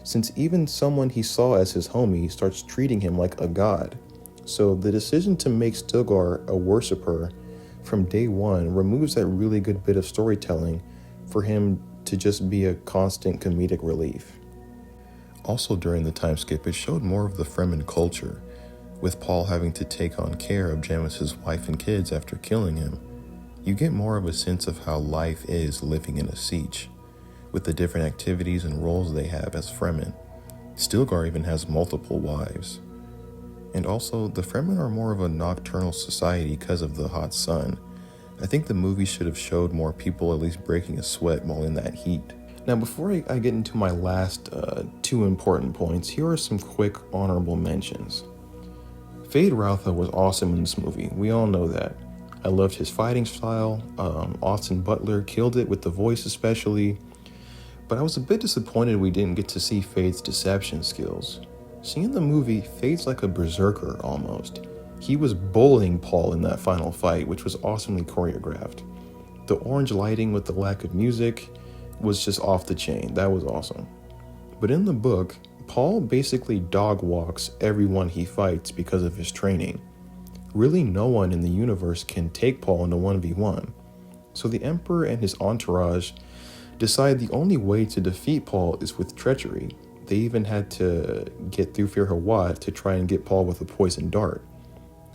since even someone he saw as his homie starts treating him like a god. So the decision to make Stilgar a worshiper from day one removes that really good bit of storytelling for him to just be a constant comedic relief. Also during the time skip, it showed more of the Fremen culture, with Paul having to take on care of Jameis's wife and kids after killing him. You get more of a sense of how life is living in a siege, with the different activities and roles they have as Fremen. Stilgar even has multiple wives. And also, the Fremen are more of a nocturnal society because of the hot sun. I think the movie should have showed more people at least breaking a sweat while in that heat. Now, before I get into my last two important points, here are some quick honorable mentions. Fade Routha was awesome in this movie. We all know that. I loved his fighting style. Austin Butler killed it with the voice especially. But I was a bit disappointed we didn't get to see Fade's deception skills. Seeing the movie, Fade's like a berserker almost. He was bullying Paul in that final fight, which was awesomely choreographed. The orange lighting with the lack of music was just off the chain. That was awesome. But in the book, Paul basically dog walks everyone he fights because of his training. Really, no one in the universe can take Paul in a 1v1. So the Emperor and his entourage decide the only way to defeat Paul is with treachery. They even had to get Thufir Hawat to try and get Paul with a poison dart.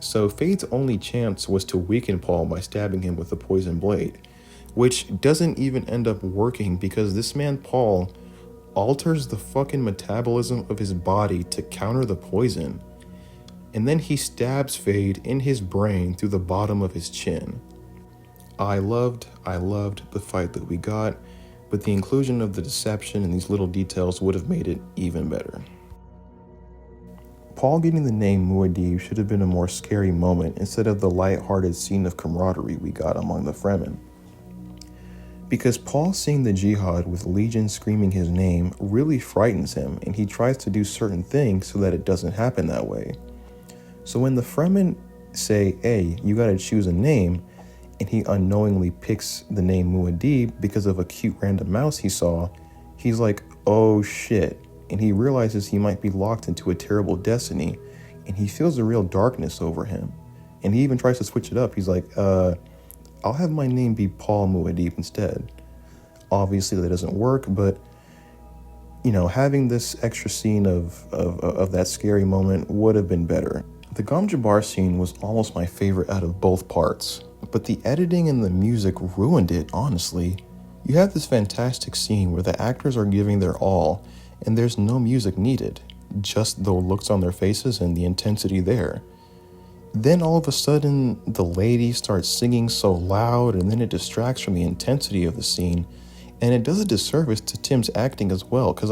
So Fade's only chance was to weaken Paul by stabbing him with a poison blade, which doesn't even end up working because this man Paul alters the fucking metabolism of his body to counter the poison. And then he stabs Fade in his brain through the bottom of his chin. I loved the fight that we got, but the inclusion of the deception and these little details would have made it even better. Paul getting the name Muad'Dib should have been a more scary moment instead of the light-hearted scene of camaraderie we got among the Fremen. Because Paul seeing the Jihad with Legion screaming his name really frightens him, and he tries to do certain things so that it doesn't happen that way. So when the Fremen say, hey, you gotta choose a name, and he unknowingly picks the name Muad'Dib because of a cute random mouse he saw, he's like, oh shit, and he realizes he might be locked into a terrible destiny, and he feels a real darkness over him. And he even tries to switch it up. He's like, I'll have my name be Paul Muad'Dib instead. Obviously that doesn't work, but having this extra scene of that scary moment would have been better. The Gom Jabbar scene was almost my favorite out of both parts, but the editing and the music ruined it, honestly. You have this fantastic scene where the actors are giving their all, and there's no music needed, just the looks on their faces and the intensity there. Then all of a sudden, the lady starts singing so loud, and then it distracts from the intensity of the scene, and it does a disservice to Tim's acting as well, because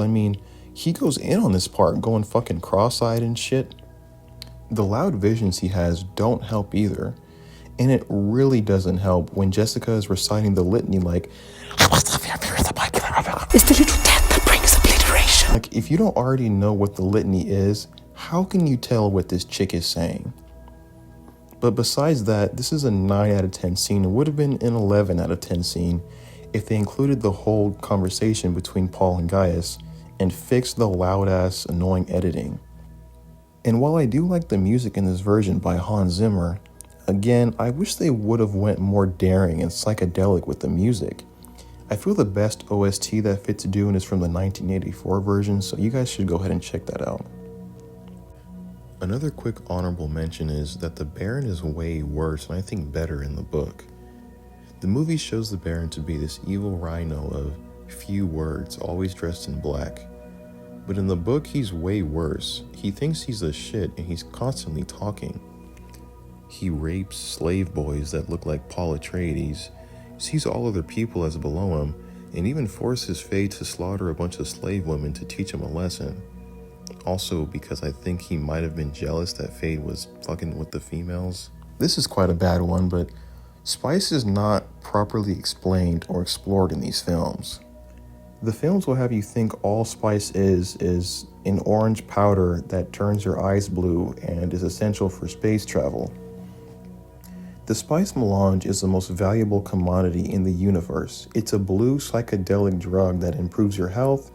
he goes in on this part, going fucking cross-eyed and shit. The loud visions he has don't help either, and it really doesn't help when Jessica is reciting the litany like, it's the little death that brings obliteration. Like, if you don't already know what the litany is, how can you tell what this chick is saying? But besides that, this is a 9 out of 10 scene. It would have been an 11 out of 10 scene if they included the whole conversation between Paul and Gaius and fixed the loud-ass, annoying editing. And while I do like the music in this version by Hans Zimmer, again, I wish they would have went more daring and psychedelic with the music. I feel the best OST that fits Dune is from the 1984 version, so you guys should go ahead and check that out. Another quick honorable mention is that the Baron is way worse and I think better in the book. The movie shows the Baron to be this evil rhino of few words, always dressed in black. But in the book, he's way worse. He thinks he's the shit and he's constantly talking. He rapes slave boys that look like Paul Atreides, sees all other people as below him, and even forces Fade to slaughter a bunch of slave women to teach him a lesson. Also because I think he might have been jealous that Fade was fucking with the females. This is quite a bad one, but spice is not properly explained or explored in these films. The films will have you think all spice is an orange powder that turns your eyes blue and is essential for space travel. The spice melange is the most valuable commodity in the universe. It's a blue psychedelic drug that improves your health,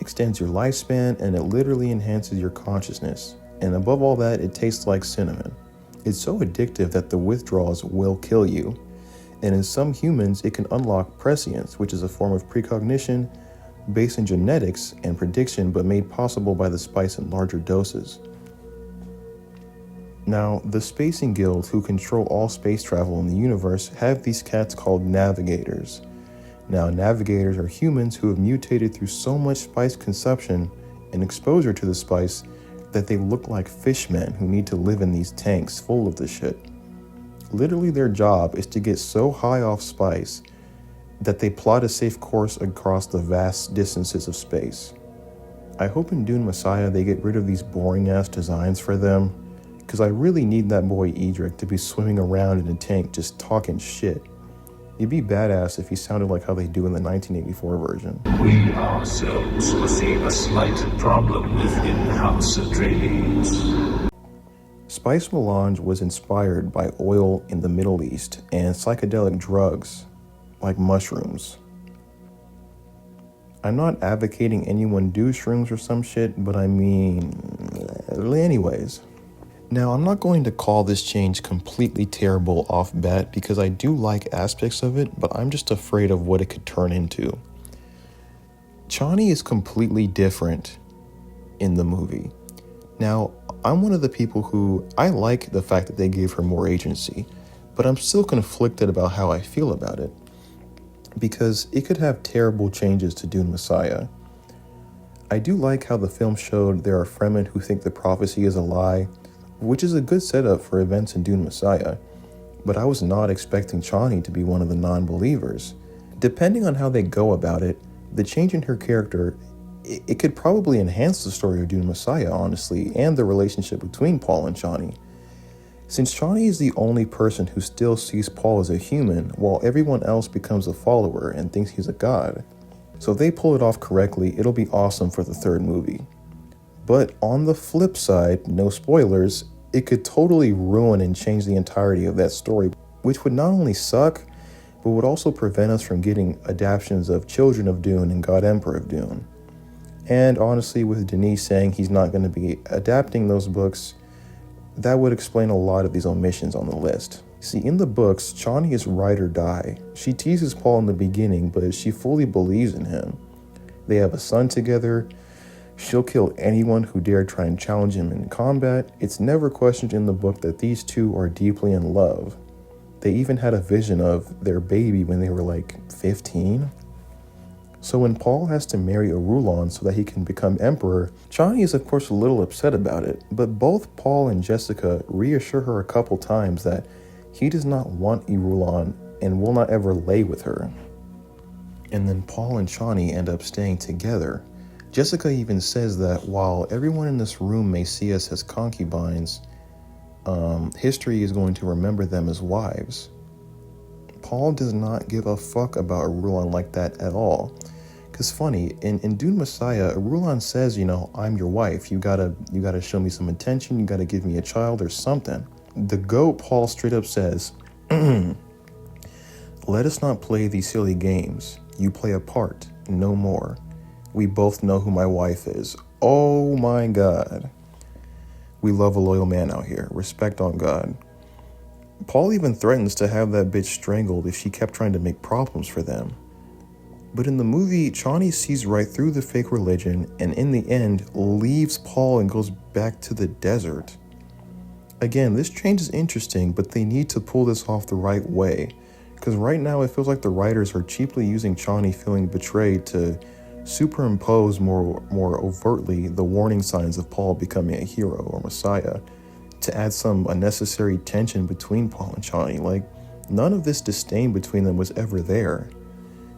extends your lifespan, and it literally enhances your consciousness. And above all that, it tastes like cinnamon. It's so addictive that the withdrawals will kill you. And in some humans, it can unlock prescience, which is a form of precognition based in genetics and prediction, but made possible by the spice in larger doses. Now, the Spacing Guild, who control all space travel in the universe, have these cats called navigators. Now, navigators are humans who have mutated through so much spice consumption and exposure to the spice that they look like fishmen who need to live in these tanks full of the shit. Literally, their job is to get so high off spice that they plot a safe course across the vast distances of space. I hope in Dune Messiah they get rid of these boring-ass designs for them, because I really need that boy Edric to be swimming around in a tank just talking shit. It'd be badass if he sounded like how they do in the 1984 version. We ourselves foresee a slight problem with in-house Atreides. Spice melange was inspired by oil in the Middle East and psychedelic drugs like mushrooms. I'm not advocating anyone do shrooms or some shit, but I mean, anyways. Now, I'm not going to call this change completely terrible off bat because I do like aspects of it, but I'm just afraid of what it could turn into. Chani is completely different in the movie. Now, I'm one of the people who, I like the fact that they gave her more agency, but I'm still conflicted about how I feel about it, because it could have terrible changes to Dune Messiah. I do like how the film showed there are Fremen who think the prophecy is a lie, which is a good setup for events in Dune Messiah, but I was not expecting Chani to be one of the non-believers. Depending on how they go about it, the change in her character, it could probably enhance the story of Dune Messiah, honestly, and the relationship between Paul and Chani. Since Chani is the only person who still sees Paul as a human, while everyone else becomes a follower and thinks he's a god. So if they pull it off correctly, it'll be awesome for the third movie. But on the flip side, no spoilers, it could totally ruin and change the entirety of that story, which would not only suck, but would also prevent us from getting adaptations of Children of Dune and God Emperor of Dune. And honestly, with Denis saying he's not going to be adapting those books, that would explain a lot of these omissions on the list. See, in the books, Chani is ride or die. She teases Paul in the beginning, but she fully believes in him. They have a son together. She'll kill anyone who dare try and challenge him in combat. It's never questioned in the book that these two are deeply in love. They even had a vision of their baby when they were like 15. So when Paul has to marry a Rulon so that he can become emperor, Chani is of course a little upset about it, but both Paul and Jessica reassure her a couple times that he does not want a Rulon and will not ever lay with her. And then Paul and Chani end up staying together. Jessica even says that while everyone in this room may see us as concubines, history is going to remember them as wives. Paul does not give a fuck about a Rulon like that at all. Because funny, in Dune Messiah, a Rulon says, you know, I'm your wife. You gotta show me some attention. You gotta give me a child or something. The goat Paul straight up says, let us not play these silly games. You play a part, no more. We both know who my wife is. Oh my God. We love a loyal man out here. Respect on God. Paul even threatens to have that bitch strangled if she kept trying to make problems for them. But in the movie, Chani sees right through the fake religion and in the end leaves Paul and goes back to the desert. Again, this change is interesting, but they need to pull this off the right way. Because right now it feels like the writers are cheaply using Chani feeling betrayed to superimpose more overtly the warning signs of Paul becoming a hero or messiah, to add some unnecessary tension between Paul and Chani. Like, none of this disdain between them was ever there.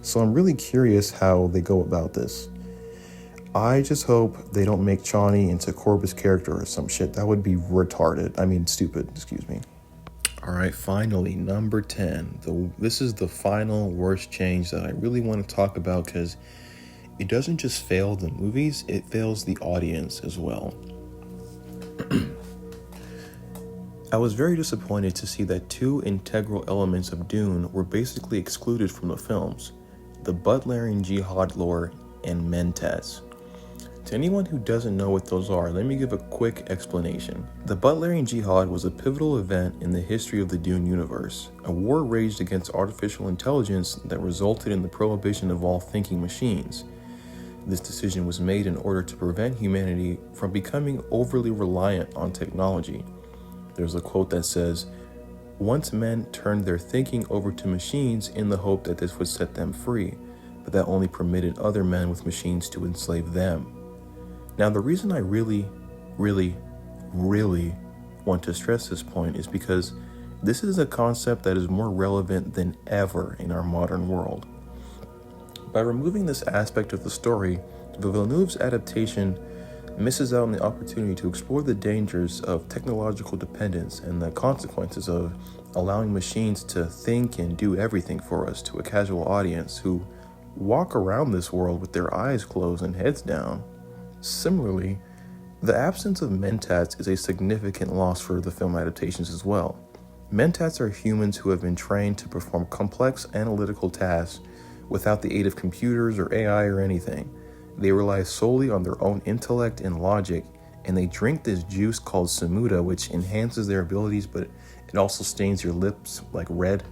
So I'm really curious how they go about this. I just hope they don't make Chani into Corbus' character or some shit. That would be retarded. I mean, stupid, excuse me. All right, finally, number 10. This is the final worst change that I really want to talk about because it doesn't just fail the movies, it fails the audience as well. I was very disappointed to see that two integral elements of Dune were basically excluded from the films: the Butlerian Jihad lore and mentas. To anyone who doesn't know what those are, let me give a quick explanation. The Butlerian Jihad was a pivotal event in the history of the Dune universe, a war waged against artificial intelligence that resulted in the prohibition of all thinking machines. This decision was made in order to prevent humanity from becoming overly reliant on technology. There's a quote that says, "Once men turned their thinking over to machines in the hope that this would set them free, but that only permitted other men with machines to enslave them." Now, the reason I really want to stress this point is because this is a concept that is more relevant than ever in our modern world. By removing this aspect of the story, Villeneuve's adaptation misses out on the opportunity to explore the dangers of technological dependence and the consequences of allowing machines to think and do everything for us to a casual audience who walk around this world with their eyes closed and heads down. Similarly, the absence of mentats is a significant loss for the film adaptations as well. Mentats are humans who have been trained to perform complex analytical tasks without the aid of computers or AI or anything. They rely solely on their own intellect and logic, and they drink this juice called samuda, which enhances their abilities, but it also stains your lips like red.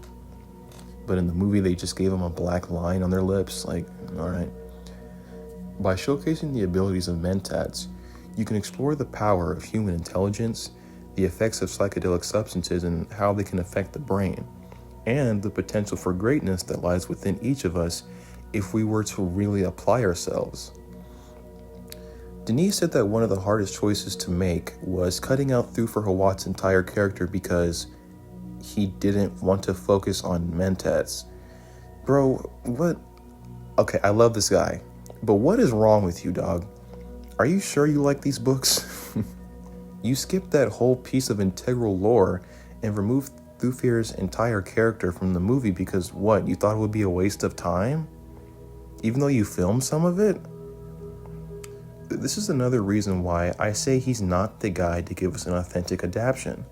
But in the movie, they just gave them a black line on their lips, like, all right. By showcasing the abilities of mentats, you can explore the power of human intelligence, the effects of psychedelic substances and how they can affect the brain, and the potential for greatness that lies within each of us if we were to really apply ourselves. Denise said that one of the hardest choices to make was cutting out Thufir Hawat's entire character because he didn't want to focus on mentats. Bro, what? Okay, I love this guy, but what is wrong with you, dog? Are you sure you like these books? You skipped that whole piece of integral lore and removed Thufir's entire character from the movie because what? You thought it would be a waste of time? Even though you filmed some of it? This is another reason why I say he's not the guy to give us an authentic adaptation.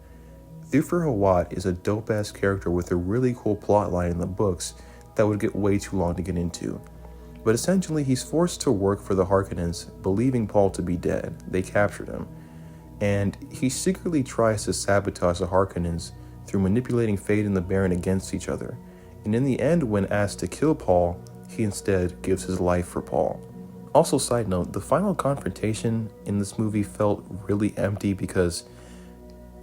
Thufir Hawat is a dope-ass character with a really cool plotline in the books that would get way too long to get into. But essentially, he's forced to work for the Harkonnens, believing Paul to be dead. They captured him. And he secretly tries to sabotage the Harkonnens through manipulating Fade and the Baron against each other. And in the end, when asked to kill Paul, he instead gives his life for Paul. Also, side note, the final confrontation in this movie felt really empty because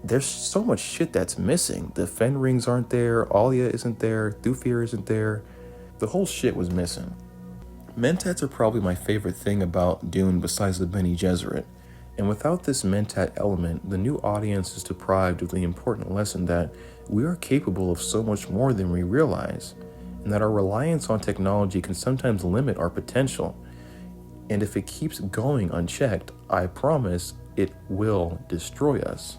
there's so much shit that's missing. The Fen rings aren't there, Alia isn't there, Thufir isn't there. The whole shit was missing. Mentats are probably my favorite thing about Dune besides the Bene Gesserit. And without this mentat element, the new audience is deprived of the important lesson that we are capable of so much more than we realize, and that our reliance on technology can sometimes limit our potential. And if it keeps going unchecked, I promise it will destroy us.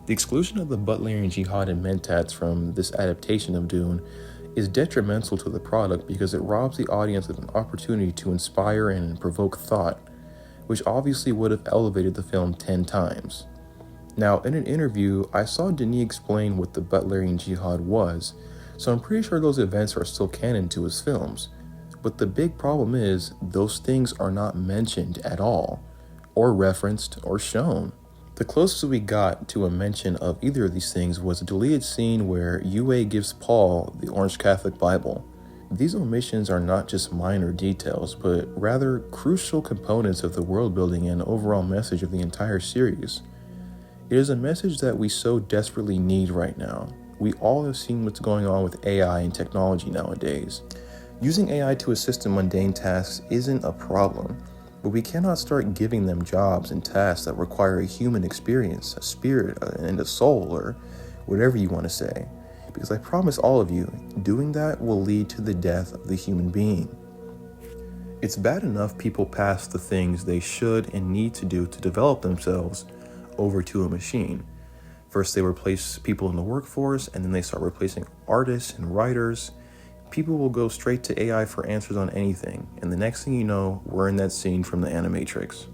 The exclusion of the Butlerian Jihad and mentats from this adaptation of Dune is detrimental to the product because it robs the audience of an opportunity to inspire and provoke thought, which obviously would have elevated the film 10 times. Now, in an interview, I saw Denis explain what the Butlerian Jihad was, so I'm pretty sure those events are still canon to his films. But the big problem is, those things are not mentioned at all, or referenced, or shown. The closest we got to a mention of either of these things was a deleted scene where Yueh gives Paul the Orange Catholic Bible. These omissions are not just minor details, but rather crucial components of the world building and overall message of the entire series. It is a message that we so desperately need right now. We all have seen what's going on with AI and technology nowadays. Using AI to assist in mundane tasks isn't a problem, but we cannot start giving them jobs and tasks that require a human experience, a spirit, and a soul, or whatever you want to say. Because I promise all of you, doing that will lead to the death of the human being. It's bad enough people pass the things they should and need to do to develop themselves over to a machine. First, they replace people in the workforce, and then they start replacing artists and writers. People will go straight to AI for answers on anything, and the next thing you know, we're in that scene from the Animatrix.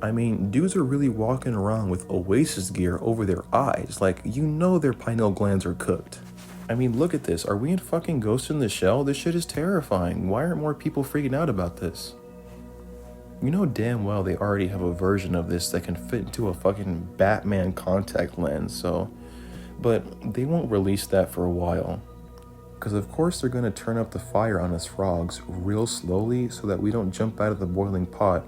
I mean, dudes are really walking around with Oasis gear over their eyes, like, you know their pineal glands are cooked. I mean, look at this. Are we in fucking Ghost in the Shell? This shit is terrifying. Why aren't more people freaking out about this? You know damn well they already have a version of this that can fit into a fucking Batman contact lens, but they won't release that for a while. Because of course they're gonna turn up the fire on us frogs real slowly so that we don't jump out of the boiling pot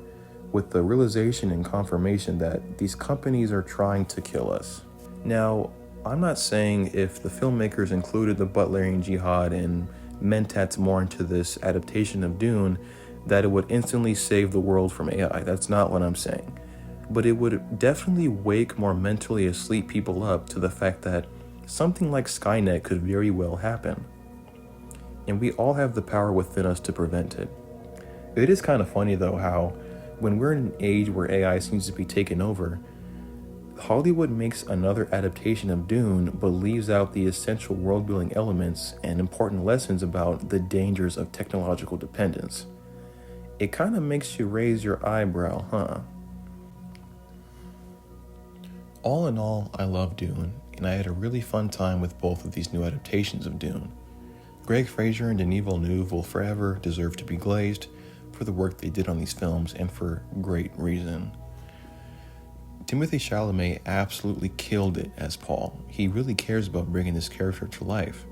with the realization and confirmation that these companies are trying to kill us. Now, I'm not saying if the filmmakers included the Butlerian Jihad and mentats more into this adaptation of Dune, that it would instantly save the world from AI. That's not what I'm saying. But it would definitely wake more mentally asleep people up to the fact that something like Skynet could very well happen. And we all have the power within us to prevent it. It is kind of funny though how when we're in an age where AI seems to be taken over, Hollywood makes another adaptation of Dune but leaves out the essential world-building elements and important lessons about the dangers of technological dependence. It kind of makes you raise your eyebrow, huh? All in all, I love Dune, and I had a really fun time with both of these new adaptations of Dune. Greg Fraser and Denis Villeneuve will forever deserve to be glazed for the work they did on these films, and for great reason. Timothée Chalamet absolutely killed it as Paul. He really cares about bringing this character to life.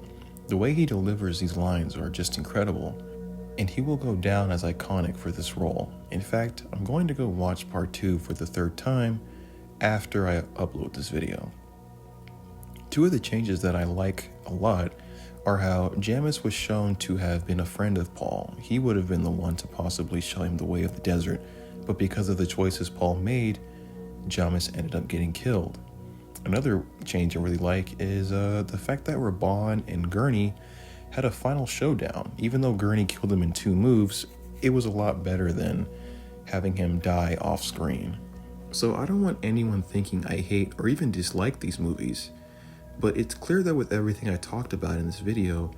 The way he delivers these lines are just incredible, and he will go down as iconic for this role. In fact, I'm going to go watch part 2 for the 3rd time after I upload this video. Two of the changes that I like a lot are how Jamis was shown to have been a friend of Paul. He would have been the one to possibly show him the way of the desert, but because of the choices Paul made, Jamis ended up getting killed. Another change I really like is the fact that Raban and Gurney had a final showdown. Even though Gurney killed him in 2 moves, it was a lot better than having him die off screen. So I don't want anyone thinking I hate or even dislike these movies. But it's clear that with everything I talked about in this video,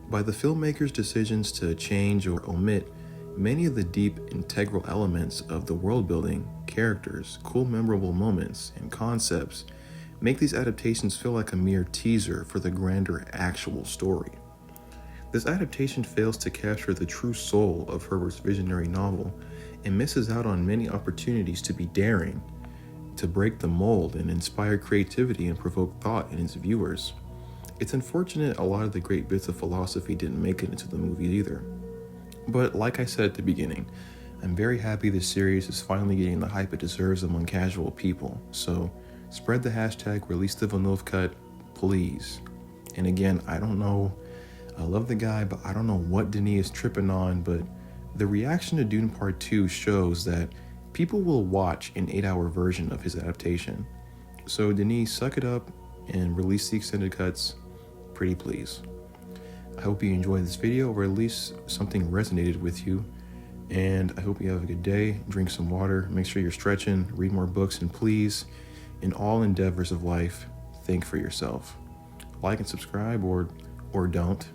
by the filmmakers' decisions to change or omit many of the deep integral elements of the world building, characters, cool memorable moments, and concepts, make these adaptations feel like a mere teaser for the grander actual story. This adaptation fails to capture the true soul of Herbert's visionary novel and misses out on many opportunities to be daring, to break the mold and inspire creativity and provoke thought in its viewers. It's unfortunate a lot of the great bits of philosophy didn't make it into the movie either. But like I said at the beginning, I'm very happy this series is finally getting the hype it deserves among casual people. So spread the hashtag release the Villeneuve cut, please. And again, I don't know, I love the guy, but I don't know what Denis is tripping on, but the reaction to Dune Part 2 shows that people will watch an 8-hour version of his adaptation. So Denis, suck it up and release the extended cuts, pretty please. I hope you enjoyed this video, or at least something resonated with you. And I hope you have a good day, drink some water, make sure you're stretching, read more books, and please, in all endeavors of life, think for yourself. Like and subscribe, or don't.